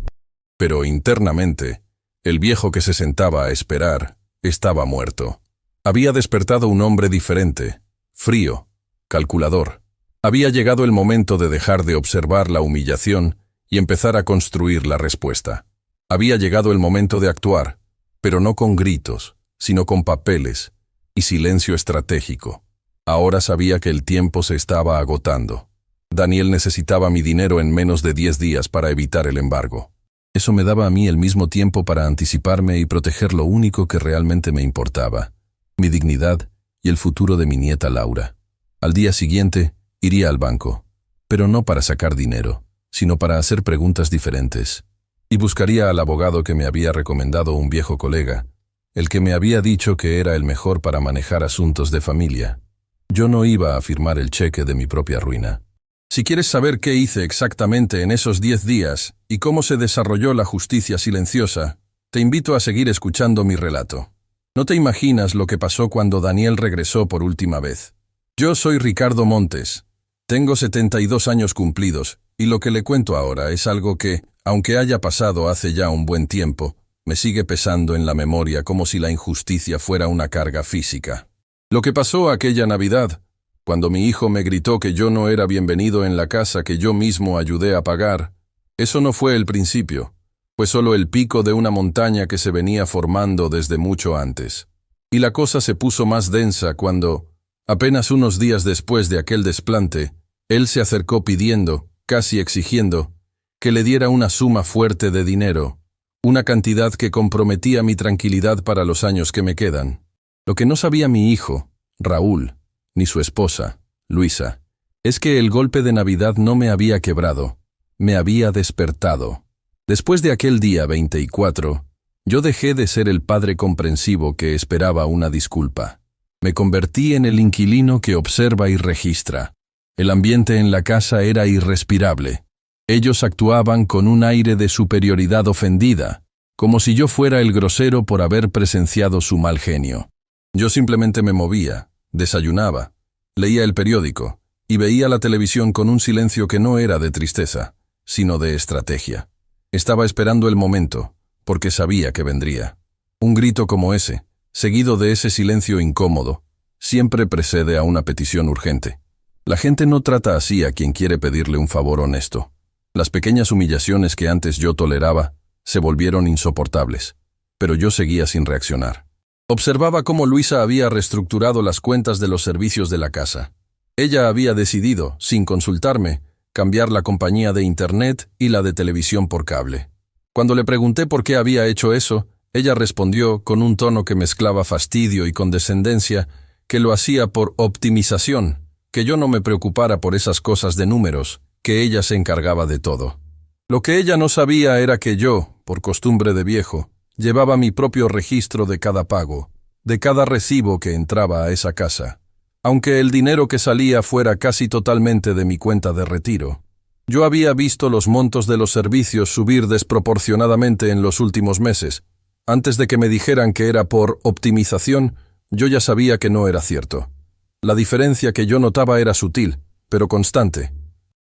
Pero internamente, el viejo que se sentaba a esperar estaba muerto. Había despertado un hombre diferente, frío, calculador. Había llegado el momento de dejar de observar la humillación y empezar a construir la respuesta. Había llegado el momento de actuar, pero no con gritos, sino con papeles y silencio estratégico. Ahora sabía que el tiempo se estaba agotando. Daniel necesitaba mi dinero en menos de 10 días para evitar el embargo. Eso me daba a mí el mismo tiempo para anticiparme y proteger lo único que realmente me importaba, mi dignidad y el futuro de mi nieta Laura. Al día siguiente, iría al banco, pero no para sacar dinero, sino para hacer preguntas diferentes. Y buscaría al abogado que me había recomendado un viejo colega, el que me había dicho que era el mejor para manejar asuntos de familia. Yo no iba a firmar el cheque de mi propia ruina. Si quieres saber qué hice exactamente en esos 10 días y cómo se desarrolló la justicia silenciosa, te invito a seguir escuchando mi relato. No te imaginas lo que pasó cuando Daniel regresó por última vez. Yo soy Ricardo Montes. Tengo 72 años cumplidos y lo que le cuento ahora es algo que, aunque haya pasado hace ya un buen tiempo, me sigue pesando en la memoria como si la injusticia fuera una carga física. Lo que pasó aquella Navidad, cuando mi hijo me gritó que yo no era bienvenido en la casa que yo mismo ayudé a pagar, eso no fue el principio, fue solo el pico de una montaña que se venía formando desde mucho antes. Y la cosa se puso más densa cuando, apenas unos días después de aquel desplante, él se acercó pidiendo, casi exigiendo, que le diera una suma fuerte de dinero, una cantidad que comprometía mi tranquilidad para los años que me quedan. Lo que no sabía mi hijo, Raúl, ni su esposa, Luisa, es que el golpe de Navidad no me había quebrado, me había despertado. Después de aquel día 24, yo dejé de ser el padre comprensivo que esperaba una disculpa. Me convertí en el inquilino que observa y registra. El ambiente en la casa era irrespirable. Ellos actuaban con un aire de superioridad ofendida, como si yo fuera el grosero por haber presenciado su mal genio. Yo simplemente me movía, desayunaba, leía el periódico y veía la televisión con un silencio que no era de tristeza, sino de estrategia. Estaba esperando el momento, porque sabía que vendría. Un grito como ese, seguido de ese silencio incómodo, siempre precede a una petición urgente. La gente no trata así a quien quiere pedirle un favor honesto. Las pequeñas humillaciones que antes yo toleraba se volvieron insoportables, pero yo seguía sin reaccionar. Observaba cómo Luisa había reestructurado las cuentas de los servicios de la casa. Ella había decidido, sin consultarme, cambiar la compañía de internet y la de televisión por cable. Cuando le pregunté por qué había hecho eso, ella respondió con un tono que mezclaba fastidio y condescendencia que lo hacía por optimización, que yo no me preocupara por esas cosas de números, que ella se encargaba de todo. Lo que ella no sabía era que yo, por costumbre de viejo, llevaba mi propio registro de cada pago, de cada recibo que entraba a esa casa, aunque el dinero que salía fuera casi totalmente de mi cuenta de retiro. Yo había visto los montos de los servicios subir desproporcionadamente en los últimos meses. Antes de que me dijeran que era por optimización, yo ya sabía que no era cierto. La diferencia que yo notaba era sutil, pero constante.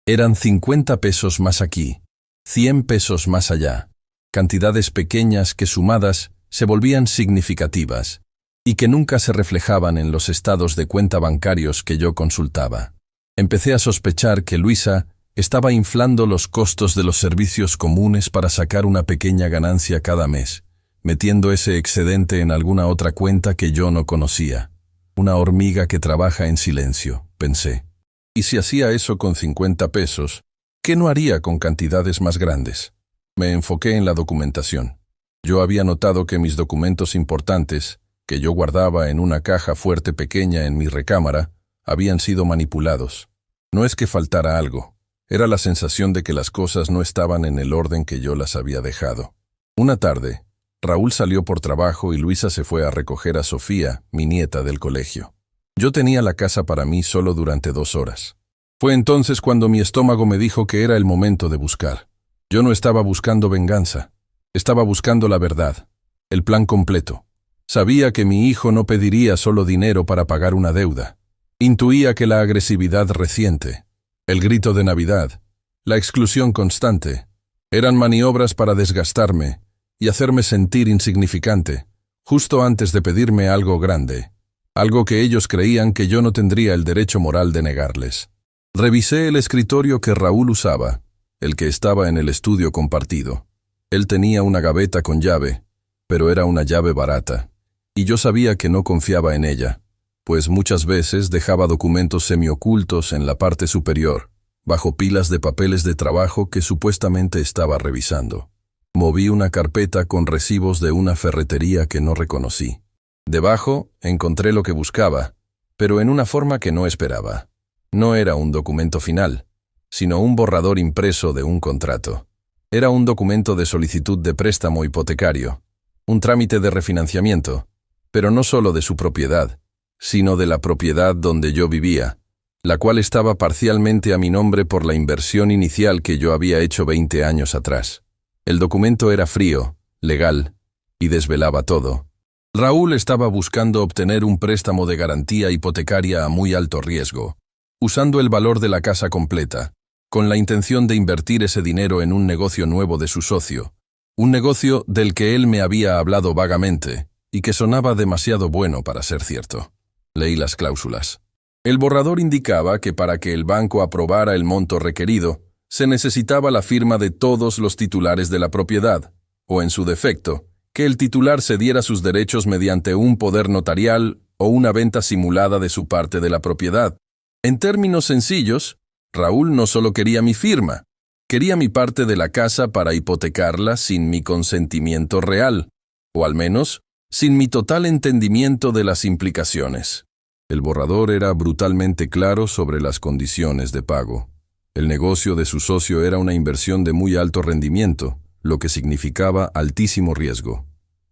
Eran 50 pesos más aquí, 100 pesos más allá. Cantidades pequeñas que sumadas se volvían significativas y que nunca se reflejaban en los estados de cuenta bancarios que yo consultaba. Empecé a sospechar que Luisa estaba inflando los costos de los servicios comunes para sacar una pequeña ganancia cada mes, metiendo ese excedente en alguna otra cuenta que yo no conocía. Una hormiga que trabaja en silencio, pensé. Y si hacía eso con 50 pesos, ¿qué no haría con cantidades más grandes? Me enfoqué en la documentación. Yo había notado que mis documentos importantes, que yo guardaba en una caja fuerte pequeña en mi recámara, habían sido manipulados. No es que faltara algo, era la sensación de que las cosas no estaban en el orden que yo las había dejado. Una tarde, Raúl salió por trabajo y Luisa se fue a recoger a Sofía, mi nieta, del colegio. Yo tenía la casa para mí solo durante 2 horas. Fue entonces cuando mi estómago me dijo que era el momento de buscar. Yo no estaba buscando venganza, estaba buscando la verdad, el plan completo. Sabía que mi hijo no pediría solo dinero para pagar una deuda. Intuía que la agresividad reciente, el grito de Navidad, la exclusión constante, eran maniobras para desgastarme y hacerme sentir insignificante, justo antes de pedirme algo grande, algo que ellos creían que yo no tendría el derecho moral de negarles. Revisé el escritorio que Raúl usaba, el que estaba en el estudio compartido. Él tenía una gaveta con llave, pero era una llave barata, y yo sabía que no confiaba en ella, pues muchas veces dejaba documentos semiocultos en la parte superior, bajo pilas de papeles de trabajo que supuestamente estaba revisando. Moví una carpeta con recibos de una ferretería que no reconocí. Debajo encontré lo que buscaba, pero en una forma que no esperaba. No era un documento final, sino un borrador impreso de un contrato. Era un documento de solicitud de préstamo hipotecario, un trámite de refinanciamiento, pero no solo de su propiedad, sino de la propiedad donde yo vivía, la cual estaba parcialmente a mi nombre por la inversión inicial que yo había hecho 20 años atrás. El documento era frío, legal, y desvelaba todo. Raúl estaba buscando obtener un préstamo de garantía hipotecaria a muy alto riesgo, usando el valor de la casa completa, con la intención de invertir ese dinero en un negocio nuevo de su socio, un negocio del que él me había hablado vagamente y que sonaba demasiado bueno para ser cierto. Leí las cláusulas. El borrador indicaba que para que el banco aprobara el monto requerido, se necesitaba la firma de todos los titulares de la propiedad, o en su defecto, que el titular cediera sus derechos mediante un poder notarial o una venta simulada de su parte de la propiedad. En términos sencillos, Raúl no solo quería mi firma, quería mi parte de la casa para hipotecarla sin mi consentimiento real, o al menos, sin mi total entendimiento de las implicaciones. El borrador era brutalmente claro sobre las condiciones de pago. El negocio de su socio era una inversión de muy alto rendimiento, lo que significaba altísimo riesgo.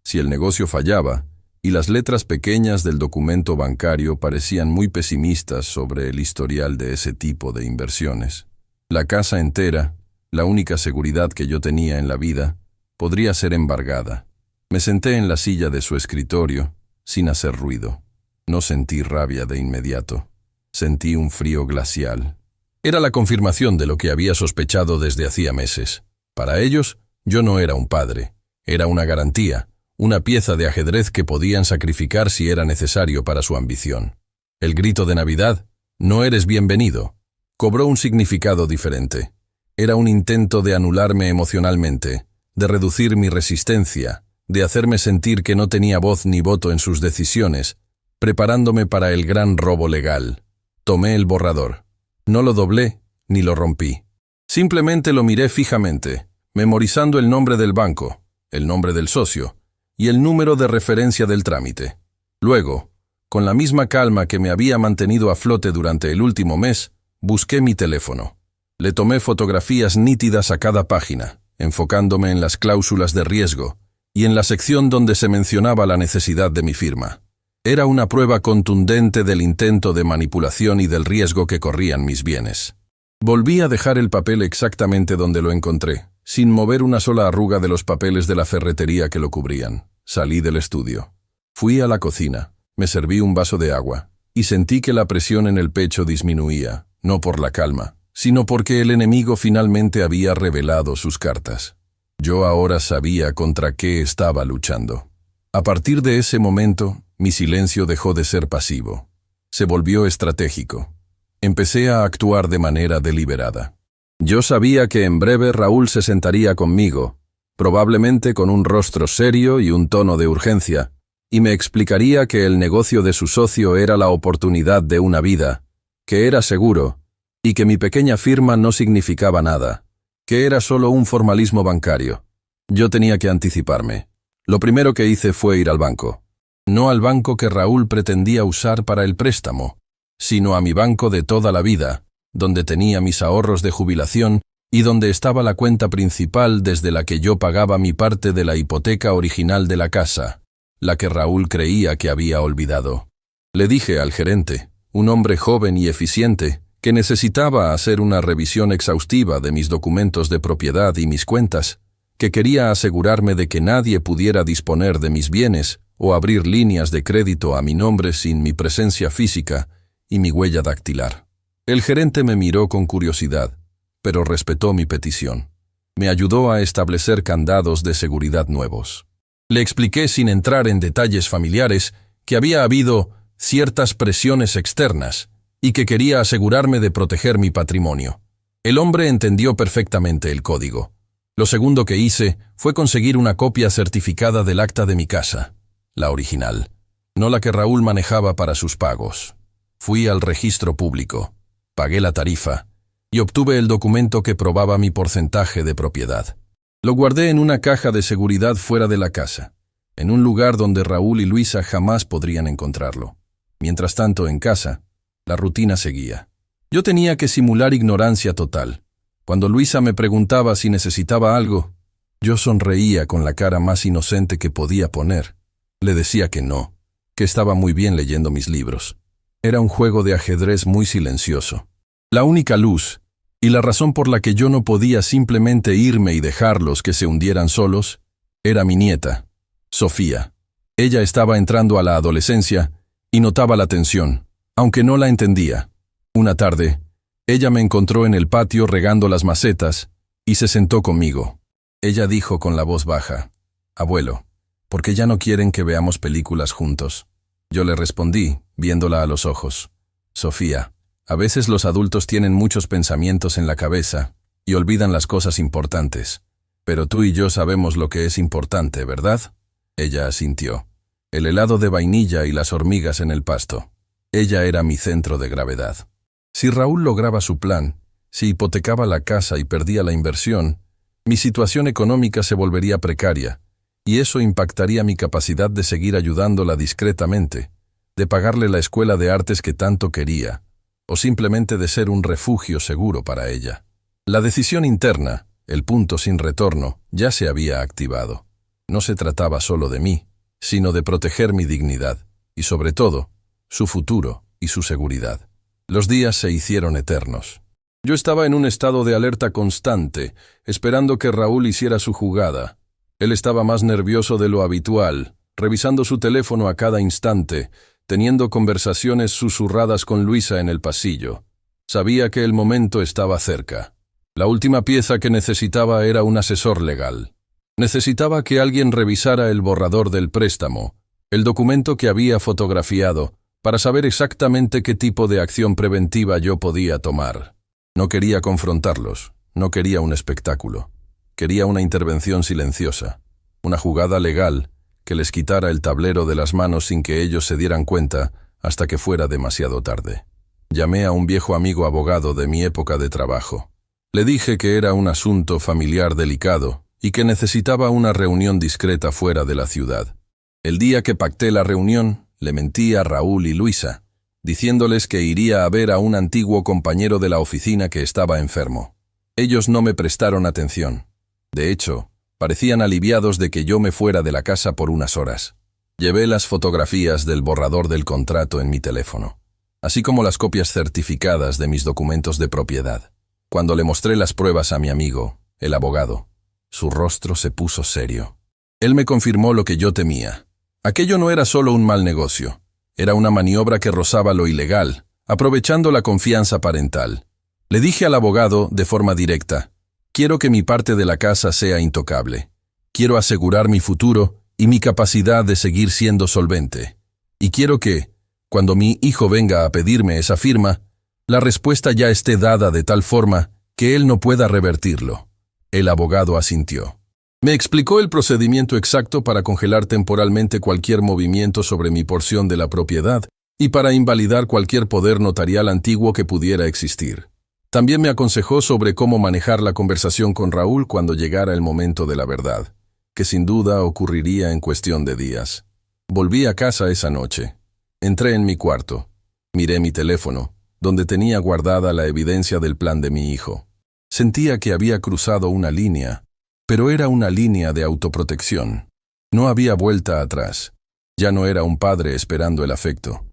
Si el negocio fallaba, y las letras pequeñas del documento bancario parecían muy pesimistas sobre el historial de ese tipo de inversiones, la casa entera, la única seguridad que yo tenía en la vida, podría ser embargada. Me senté en la silla de su escritorio, sin hacer ruido. No sentí rabia de inmediato. Sentí un frío glacial. Era la confirmación de lo que había sospechado desde hacía meses. Para ellos, yo no era un padre. Era una garantía, una pieza de ajedrez que podían sacrificar si era necesario para su ambición. El grito de Navidad, "No eres bienvenido", cobró un significado diferente. Era un intento de anularme emocionalmente, de reducir mi resistencia, de hacerme sentir que no tenía voz ni voto en sus decisiones, preparándome para el gran robo legal. Tomé el borrador. No lo doblé ni lo rompí. Simplemente lo miré fijamente, memorizando el nombre del banco, el nombre del socio y el número de referencia del trámite. Luego, con la misma calma que me había mantenido a flote durante el último mes, busqué mi teléfono. Le tomé fotografías nítidas a cada página, enfocándome en las cláusulas de riesgo y en la sección donde se mencionaba la necesidad de mi firma. Era una prueba contundente del intento de manipulación y del riesgo que corrían mis bienes. Volví a dejar el papel exactamente donde lo encontré, sin mover una sola arruga de los papeles de la ferretería que lo cubrían. Salí del estudio. Fui a la cocina, me serví un vaso de agua, y sentí que la presión en el pecho disminuía, no por la calma, sino porque el enemigo finalmente había revelado sus cartas. Yo ahora sabía contra qué estaba luchando. A partir de ese momento, mi silencio dejó de ser pasivo. Se volvió estratégico. Empecé a actuar de manera deliberada. Yo sabía que en breve Raúl se sentaría conmigo, probablemente con un rostro serio y un tono de urgencia, y me explicaría que el negocio de su socio era la oportunidad de una vida, que era seguro, y que mi pequeña firma no significaba nada, que era solo un formalismo bancario. Yo tenía que anticiparme. Lo primero que hice fue ir al banco. No al banco que Raúl pretendía usar para el préstamo, sino a mi banco de toda la vida, donde tenía mis ahorros de jubilación y donde estaba la cuenta principal desde la que yo pagaba mi parte de la hipoteca original de la casa, la que Raúl creía que había olvidado. Le dije al gerente, un hombre joven y eficiente, que necesitaba hacer una revisión exhaustiva de mis documentos de propiedad y mis cuentas, que quería asegurarme de que nadie pudiera disponer de mis bienes o abrir líneas de crédito a mi nombre sin mi presencia física y mi huella dactilar. El gerente me miró con curiosidad, pero respetó mi petición. Me ayudó a establecer candados de seguridad nuevos. Le expliqué sin entrar en detalles familiares que había habido ciertas presiones externas y que quería asegurarme de proteger mi patrimonio. El hombre entendió perfectamente el código. Lo segundo que hice fue conseguir una copia certificada del acta de mi casa, la original, no la que Raúl manejaba para sus pagos. Fui al registro público, pagué la tarifa y obtuve el documento que probaba mi porcentaje de propiedad. Lo guardé en una caja de seguridad fuera de la casa, en un lugar donde Raúl y Luisa jamás podrían encontrarlo. Mientras tanto, en casa, la rutina seguía. Yo tenía que simular ignorancia total. Cuando Luisa me preguntaba si necesitaba algo, yo sonreía con la cara más inocente que podía poner. Le decía que no, que estaba muy bien leyendo mis libros. Era un juego de ajedrez muy silencioso. La única luz, y la razón por la que yo no podía simplemente irme y dejarlos que se hundieran solos, era mi nieta, Sofía. Ella estaba entrando a la adolescencia y notaba la tensión, aunque no la entendía. Una tarde, ella me encontró en el patio regando las macetas y se sentó conmigo. Ella dijo con la voz baja: «Abuelo, ¿por qué ya no quieren que veamos películas juntos?». Yo le respondí, viéndola a los ojos: «Sofía, a veces los adultos tienen muchos pensamientos en la cabeza y olvidan las cosas importantes. Pero tú y yo sabemos lo que es importante, ¿verdad?». Ella asintió. El helado de vainilla y las hormigas en el pasto. Ella era mi centro de gravedad. Si Raúl lograba su plan, si hipotecaba la casa y perdía la inversión, mi situación económica se volvería precaria, y eso impactaría mi capacidad de seguir ayudándola discretamente, de pagarle la escuela de artes que tanto quería, o simplemente de ser un refugio seguro para ella. La decisión interna, el punto sin retorno, ya se había activado. No se trataba solo de mí, sino de proteger mi dignidad, y sobre todo, su futuro y su seguridad. Los días se hicieron eternos. Yo estaba en un estado de alerta constante, esperando que Raúl hiciera su jugada. Él estaba más nervioso de lo habitual, revisando su teléfono a cada instante, teniendo conversaciones susurradas con Luisa en el pasillo. Sabía que el momento estaba cerca. La última pieza que necesitaba era un asesor legal. Necesitaba que alguien revisara el borrador del préstamo, el documento que había fotografiado, para saber exactamente qué tipo de acción preventiva yo podía tomar. No quería confrontarlos, no quería un espectáculo. Quería una intervención silenciosa, una jugada legal que les quitara el tablero de las manos sin que ellos se dieran cuenta hasta que fuera demasiado tarde. Llamé a un viejo amigo abogado de mi época de trabajo. Le dije que era un asunto familiar delicado y que necesitaba una reunión discreta fuera de la ciudad. El día que pacté la reunión, le mentí a Raúl y Luisa, diciéndoles que iría a ver a un antiguo compañero de la oficina que estaba enfermo. Ellos no me prestaron atención. De hecho, parecían aliviados de que yo me fuera de la casa por unas horas. Llevé las fotografías del borrador del contrato en mi teléfono, así como las copias certificadas de mis documentos de propiedad. Cuando le mostré las pruebas a mi amigo, el abogado, su rostro se puso serio. Él me confirmó lo que yo temía. Aquello no era solo un mal negocio, era una maniobra que rozaba lo ilegal, aprovechando la confianza parental. Le dije al abogado de forma directa: «Quiero que mi parte de la casa sea intocable. Quiero asegurar mi futuro y mi capacidad de seguir siendo solvente. Y quiero que, cuando mi hijo venga a pedirme esa firma, la respuesta ya esté dada de tal forma que él no pueda revertirlo». El abogado asintió. Me explicó el procedimiento exacto para congelar temporalmente cualquier movimiento sobre mi porción de la propiedad y para invalidar cualquier poder notarial antiguo que pudiera existir. También me aconsejó sobre cómo manejar la conversación con Raúl cuando llegara el momento de la verdad, que sin duda ocurriría en cuestión de días. Volví a casa esa noche. Entré en mi cuarto. Miré mi teléfono, donde tenía guardada la evidencia del plan de mi hijo. Sentía que había cruzado una línea, pero era una línea de autoprotección. No había vuelta atrás. Ya no era un padre esperando el afecto.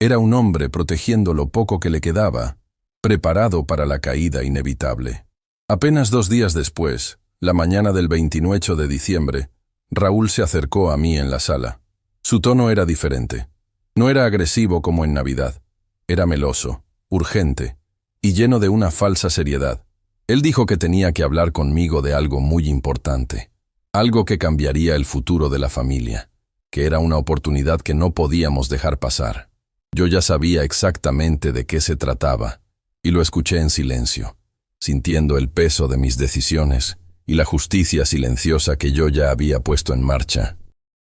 Era un hombre protegiendo lo poco que le quedaba, preparado para la caída inevitable. Apenas 2 días después, la mañana del 28 de diciembre, Raúl se acercó a mí en la sala. Su tono era diferente. No era agresivo como en Navidad. Era meloso, urgente y lleno de una falsa seriedad. Él dijo que tenía que hablar conmigo de algo muy importante, algo que cambiaría el futuro de la familia, que era una oportunidad que no podíamos dejar pasar. Yo ya sabía exactamente de qué se trataba, y lo escuché en silencio, sintiendo el peso de mis decisiones y la justicia silenciosa que yo ya había puesto en marcha.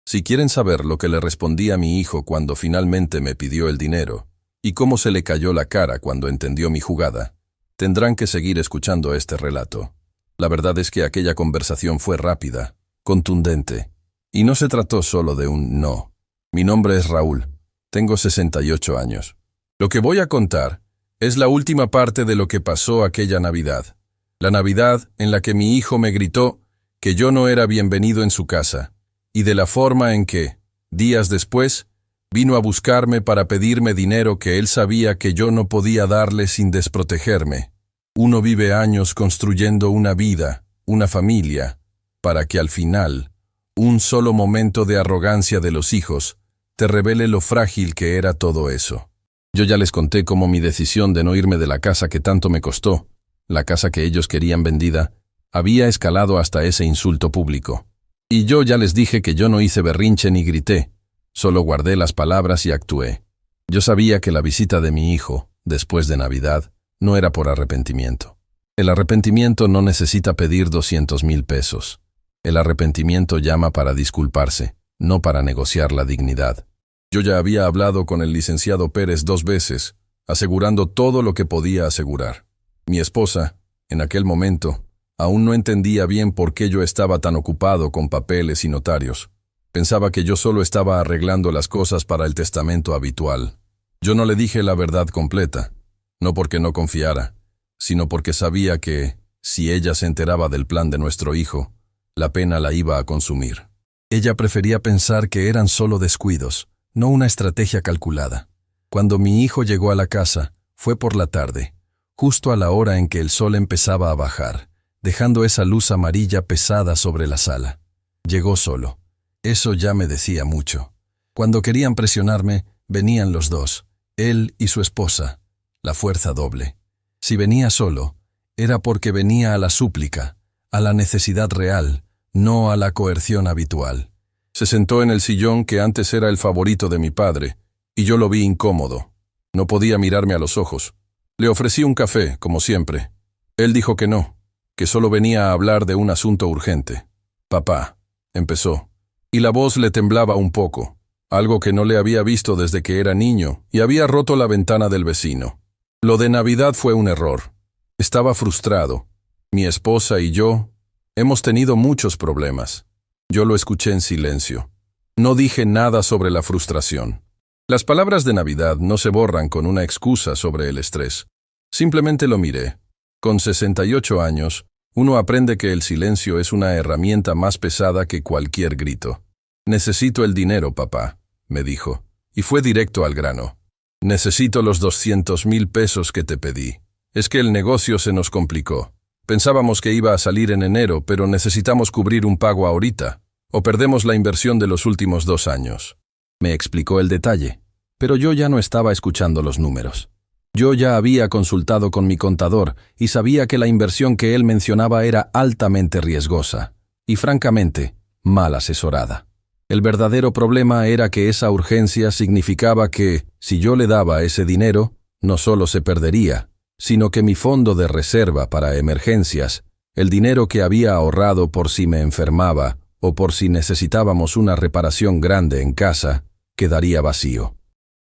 Si quieren saber lo que le respondí a mi hijo cuando finalmente me pidió el dinero, y cómo se le cayó la cara cuando entendió mi jugada, tendrán que seguir escuchando este relato. La verdad es que aquella conversación fue rápida, contundente, y no se trató solo de un no. Mi nombre es Raúl, tengo 68 años. Lo que voy a contar es la última parte de lo que pasó aquella Navidad. La Navidad en la que mi hijo me gritó que yo no era bienvenido en su casa, y de la forma en que, días después, vino a buscarme para pedirme dinero que él sabía que yo no podía darle sin desprotegerme. Uno vive años construyendo una vida, una familia, para que al final, un solo momento de arrogancia de los hijos, te revele lo frágil que era todo eso. Yo ya les conté cómo mi decisión de no irme de la casa que tanto me costó, la casa que ellos querían vendida, había escalado hasta ese insulto público. Y yo ya les dije que yo no hice berrinche ni grité, solo guardé las palabras y actué. Yo sabía que la visita de mi hijo, después de Navidad, no era por arrepentimiento. El arrepentimiento no necesita pedir 200,000 pesos. El arrepentimiento llama para disculparse, no para negociar la dignidad. Yo ya había hablado con el licenciado Pérez 2 veces, asegurando todo lo que podía asegurar. Mi esposa, en aquel momento, aún no entendía bien por qué yo estaba tan ocupado con papeles y notarios. Pensaba que yo solo estaba arreglando las cosas para el testamento habitual. Yo no le dije la verdad completa, no porque no confiara, sino porque sabía que, si ella se enteraba del plan de nuestro hijo, la pena la iba a consumir. Ella prefería pensar que eran solo descuidos, no una estrategia calculada. Cuando mi hijo llegó a la casa, fue por la tarde, justo a la hora en que el sol empezaba a bajar, dejando esa luz amarilla pesada sobre la sala. Llegó solo. Eso ya me decía mucho. Cuando querían presionarme, venían los dos, él y su esposa, la fuerza doble. Si venía solo, era porque venía a la súplica, a la necesidad real, no a la coerción habitual. Se sentó en el sillón que antes era el favorito de mi padre, y yo lo vi incómodo. No podía mirarme a los ojos. Le ofrecí un café, como siempre. Él dijo que no, que solo venía a hablar de un asunto urgente. «Papá», empezó, y la voz le temblaba un poco, algo que no le había visto desde que era niño, y había roto la ventana del vecino. Lo de Navidad fue un error. Estaba frustrado. Mi esposa y yo hemos tenido muchos problemas. Yo lo escuché en silencio. No dije nada sobre la frustración. Las palabras de Navidad no se borran con una excusa sobre el estrés. Simplemente lo miré. Con 68 años, uno aprende que el silencio es una herramienta más pesada que cualquier grito. «Necesito el dinero, papá», me dijo, y fue directo al grano. «Necesito los 200,000 pesos que te pedí. Es que el negocio se nos complicó. Pensábamos que iba a salir en enero, pero necesitamos cubrir un pago ahorita, o perdemos la inversión de los últimos 2 años». Me explicó el detalle, pero yo ya no estaba escuchando los números. Yo ya había consultado con mi contador y sabía que la inversión que él mencionaba era altamente riesgosa y, francamente, mal asesorada. El verdadero problema era que esa urgencia significaba que, si yo le daba ese dinero, no solo se perdería, sino que mi fondo de reserva para emergencias, el dinero que había ahorrado por si me enfermaba o por si necesitábamos una reparación grande en casa, quedaría vacío.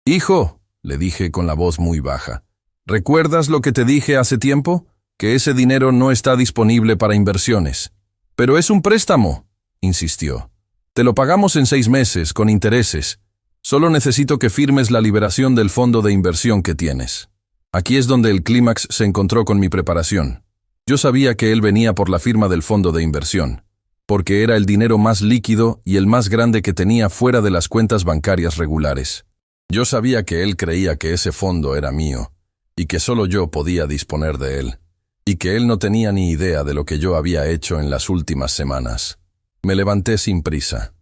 «Hijo», le dije con la voz muy baja, «¿recuerdas lo que te dije hace tiempo? Que ese dinero no está disponible para inversiones». «Pero es un préstamo», insistió. «Te lo pagamos en 6 meses, con intereses. Solo necesito que firmes la liberación del fondo de inversión que tienes». Aquí es donde el clímax se encontró con mi preparación. Yo sabía que él venía por la firma del fondo de inversión, porque era el dinero más líquido y el más grande que tenía fuera de las cuentas bancarias regulares. Yo sabía que él creía que ese fondo era mío, y que solo yo podía disponer de él, y que él no tenía ni idea de lo que yo había hecho en las últimas semanas. Me levanté sin prisa.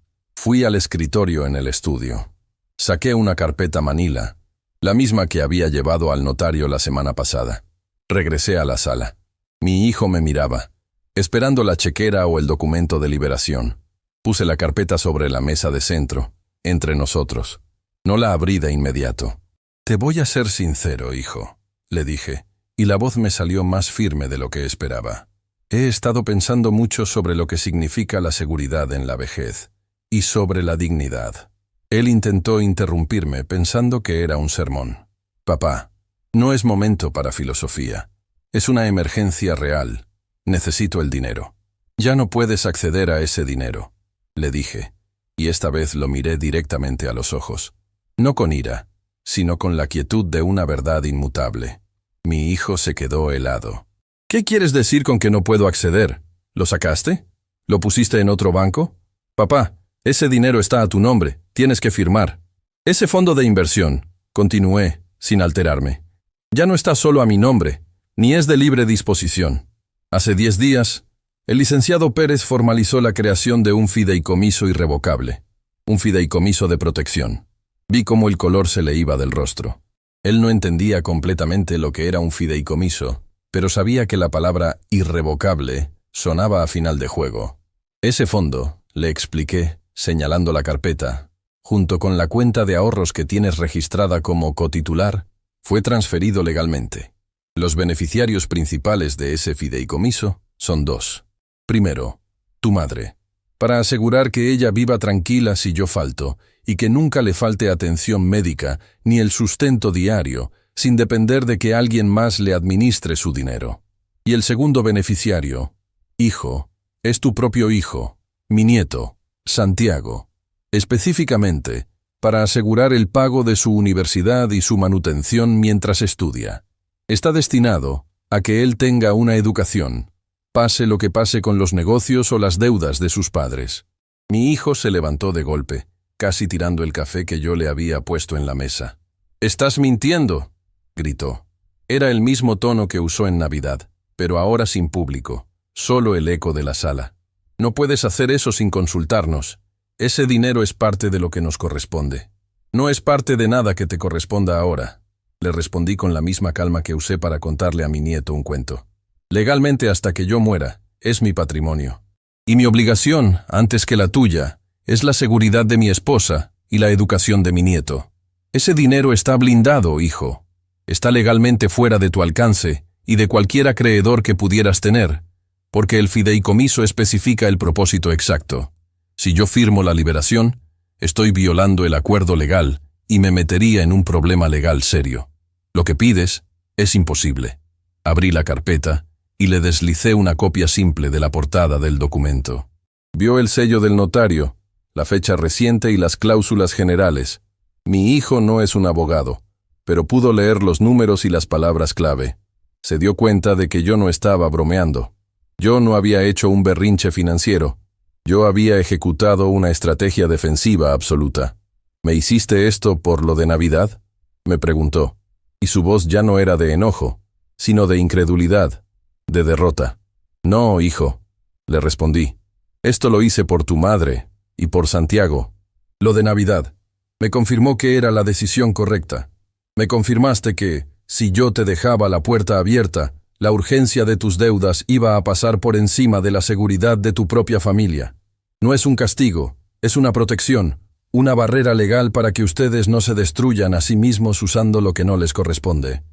Fui al escritorio en el estudio. Saqué una carpeta manila, la misma que había llevado al notario la semana pasada. Regresé a la sala. Mi hijo me miraba, esperando la chequera o el documento de liberación. Puse la carpeta sobre la mesa de centro, entre nosotros. No la abrí de inmediato. «Te voy a ser sincero, hijo», le dije, y la voz me salió más firme de lo que esperaba. «He estado pensando mucho sobre lo que significa la seguridad en la vejez, y sobre la dignidad». Él intentó interrumpirme pensando que era un sermón. «Papá, no es momento para filosofía. Es una emergencia real. Necesito el dinero». «Ya no puedes acceder a ese dinero», le dije, y esta vez lo miré directamente a los ojos. No con ira, sino con la quietud de una verdad inmutable. Mi hijo se quedó helado. «¿Qué quieres decir con que no puedo acceder? ¿Lo sacaste? ¿Lo pusiste en otro banco? Papá, ese dinero está a tu nombre, tienes que firmar». «Ese fondo de inversión», continué, sin alterarme, «ya no está solo a mi nombre, ni es de libre disposición. Hace 10 días, el licenciado Pérez formalizó la creación de un fideicomiso irrevocable, un fideicomiso de protección». Vi cómo el color se le iba del rostro. Él no entendía completamente lo que era un fideicomiso, pero sabía que la palabra irrevocable sonaba a final de juego. «Ese fondo», le expliqué, señalando la carpeta, «junto con la cuenta de ahorros que tienes registrada como cotitular, fue transferido legalmente. Los beneficiarios principales de ese fideicomiso son 2. Primero, tu madre, para asegurar que ella viva tranquila si yo falto, y que nunca le falte atención médica ni el sustento diario, sin depender de que alguien más le administre su dinero. Y el segundo beneficiario, hijo, es tu propio hijo, mi nieto, Santiago, específicamente para asegurar el pago de su universidad y su manutención mientras estudia. Está destinado a que él tenga una educación, pase lo que pase con los negocios o las deudas de sus padres». Mi hijo se levantó de golpe, casi tirando el café que yo le había puesto en la mesa. «¡Estás mintiendo!», gritó. Era el mismo tono que usó en Navidad, pero ahora sin público, solo el eco de la sala. «No puedes hacer eso sin consultarnos. Ese dinero es parte de lo que nos corresponde». «No es parte de nada que te corresponda ahora», le respondí con la misma calma que usé para contarle a mi nieto un cuento. «Legalmente hasta que yo muera, es mi patrimonio. Y mi obligación, antes que la tuya, es la seguridad de mi esposa y la educación de mi nieto. Ese dinero está blindado, hijo. Está legalmente fuera de tu alcance y de cualquier acreedor que pudieras tener, porque el fideicomiso especifica el propósito exacto. Si yo firmo la liberación, estoy violando el acuerdo legal y me metería en un problema legal serio. Lo que pides es imposible». Abrí la carpeta y le deslicé una copia simple de la portada del documento. Vio el sello del notario, la fecha reciente y las cláusulas generales. Mi hijo no es un abogado, pero pudo leer los números y las palabras clave. Se dio cuenta de que yo no estaba bromeando. Yo no había hecho un berrinche financiero. Yo había ejecutado una estrategia defensiva absoluta. «¿Me hiciste esto por lo de Navidad?», me preguntó, y su voz ya no era de enojo, sino de incredulidad, de derrota. «No, hijo», le respondí. «Esto lo hice por tu madre y por Santiago». «Lo de Navidad». Me confirmó que era la decisión correcta. Me confirmaste que, si yo te dejaba la puerta abierta, la urgencia de tus deudas iba a pasar por encima de la seguridad de tu propia familia. No es un castigo, es una protección, una barrera legal para que ustedes no se destruyan a sí mismos usando lo que no les corresponde».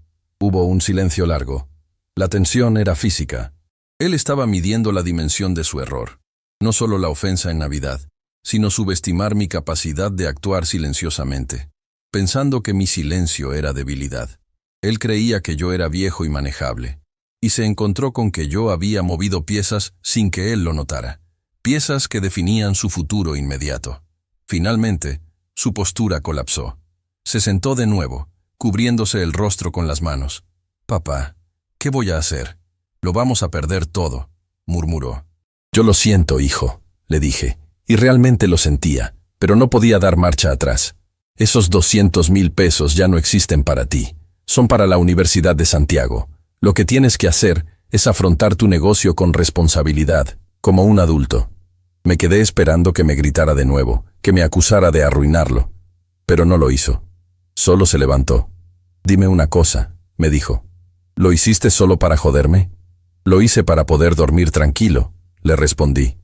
Hubo un silencio largo. La tensión era física. Él estaba midiendo la dimensión de su error. No solo la ofensa en Navidad, sino subestimar mi capacidad de actuar silenciosamente, pensando que mi silencio era debilidad. Él creía que yo era viejo y manejable, y se encontró con que yo había movido piezas sin que él lo notara, piezas que definían su futuro inmediato. Finalmente, su postura colapsó. Se sentó de nuevo, cubriéndose el rostro con las manos. «Papá, ¿qué voy a hacer? Lo vamos a perder todo», murmuró. «Yo lo siento, hijo», le dije, y realmente lo sentía, pero no podía dar marcha atrás. «Esos 200,000 pesos ya no existen para ti, son para la Universidad de Santiago. Lo que tienes que hacer es afrontar tu negocio con responsabilidad, como un adulto». Me quedé esperando que me gritara de nuevo, que me acusara de arruinarlo, pero no lo hizo. Solo se levantó. «Dime una cosa», me dijo. «¿Lo hiciste solo para joderme?» «Lo hice para poder dormir tranquilo», le respondí.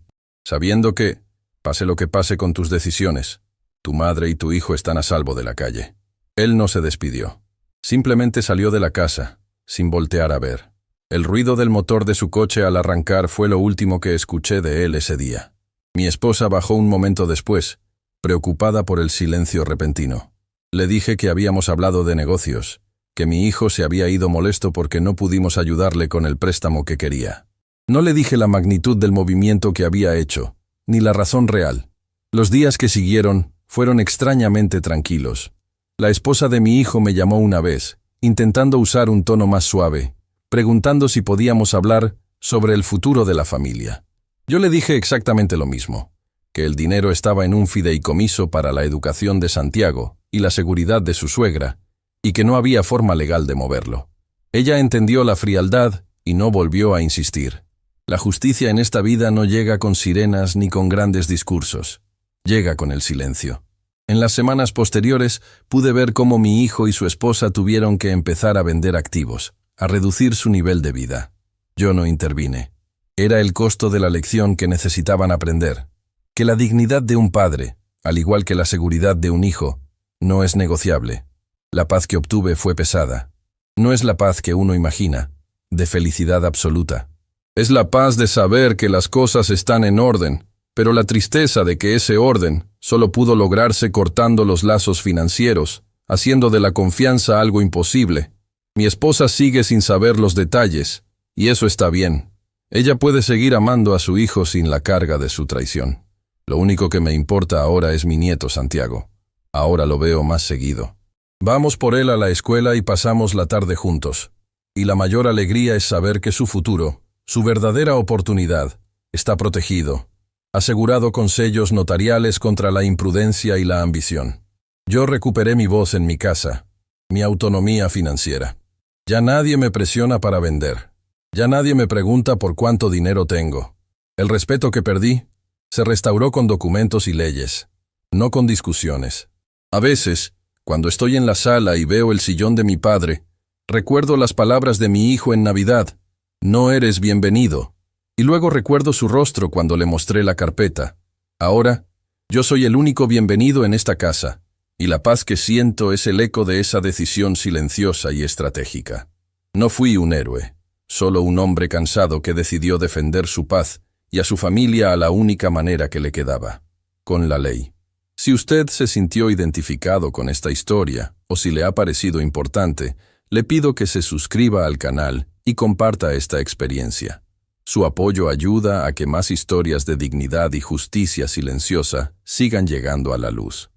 «Sabiendo que, pase lo que pase con tus decisiones, tu madre y tu hijo están a salvo de la calle». Él no se despidió. Simplemente salió de la casa, sin voltear a ver. El ruido del motor de su coche al arrancar fue lo último que escuché de él ese día. Mi esposa bajó un momento después, preocupada por el silencio repentino. Le dije que habíamos hablado de negocios, que mi hijo se había ido molesto porque no pudimos ayudarle con el préstamo que quería. No le dije la magnitud del movimiento que había hecho, ni la razón real. Los días que siguieron fueron extrañamente tranquilos. La esposa de mi hijo me llamó una vez, intentando usar un tono más suave, preguntando si podíamos hablar sobre el futuro de la familia. Yo le dije exactamente lo mismo, que el dinero estaba en un fideicomiso para la educación de Santiago y la seguridad de su suegra, y que no había forma legal de moverlo. Ella entendió la frialdad y no volvió a insistir. La justicia en esta vida no llega con sirenas ni con grandes discursos. Llega con el silencio. En las semanas posteriores pude ver cómo mi hijo y su esposa tuvieron que empezar a vender activos, a reducir su nivel de vida. Yo no intervine. Era el costo de la lección que necesitaban aprender. Que la dignidad de un padre, al igual que la seguridad de un hijo, no es negociable. La paz que obtuve fue pesada. No es la paz que uno imagina, de felicidad absoluta. Es la paz de saber que las cosas están en orden, pero la tristeza de que ese orden solo pudo lograrse cortando los lazos financieros, haciendo de la confianza algo imposible. Mi esposa sigue sin saber los detalles, y eso está bien. Ella puede seguir amando a su hijo sin la carga de su traición. Lo único que me importa ahora es mi nieto Santiago. Ahora lo veo más seguido. Vamos por él a la escuela y pasamos la tarde juntos. Y la mayor alegría es saber que su futuro, su verdadera oportunidad, está protegido, asegurado con sellos notariales contra la imprudencia y la ambición. Yo recuperé mi voz en mi casa, mi autonomía financiera. Ya nadie me presiona para vender. Ya nadie me pregunta por cuánto dinero tengo. El respeto que perdí se restauró con documentos y leyes, no con discusiones. A veces, cuando estoy en la sala y veo el sillón de mi padre, recuerdo las palabras de mi hijo en Navidad: «No eres bienvenido». Y luego recuerdo su rostro cuando le mostré la carpeta. Ahora, yo soy el único bienvenido en esta casa, y la paz que siento es el eco de esa decisión silenciosa y estratégica. No fui un héroe, solo un hombre cansado que decidió defender su paz y a su familia a la única manera que le quedaba, con la ley. Si usted se sintió identificado con esta historia, o si le ha parecido importante, le pido que se suscriba al canal y comparta esta experiencia. Su apoyo ayuda a que más historias de dignidad y justicia silenciosa sigan llegando a la luz.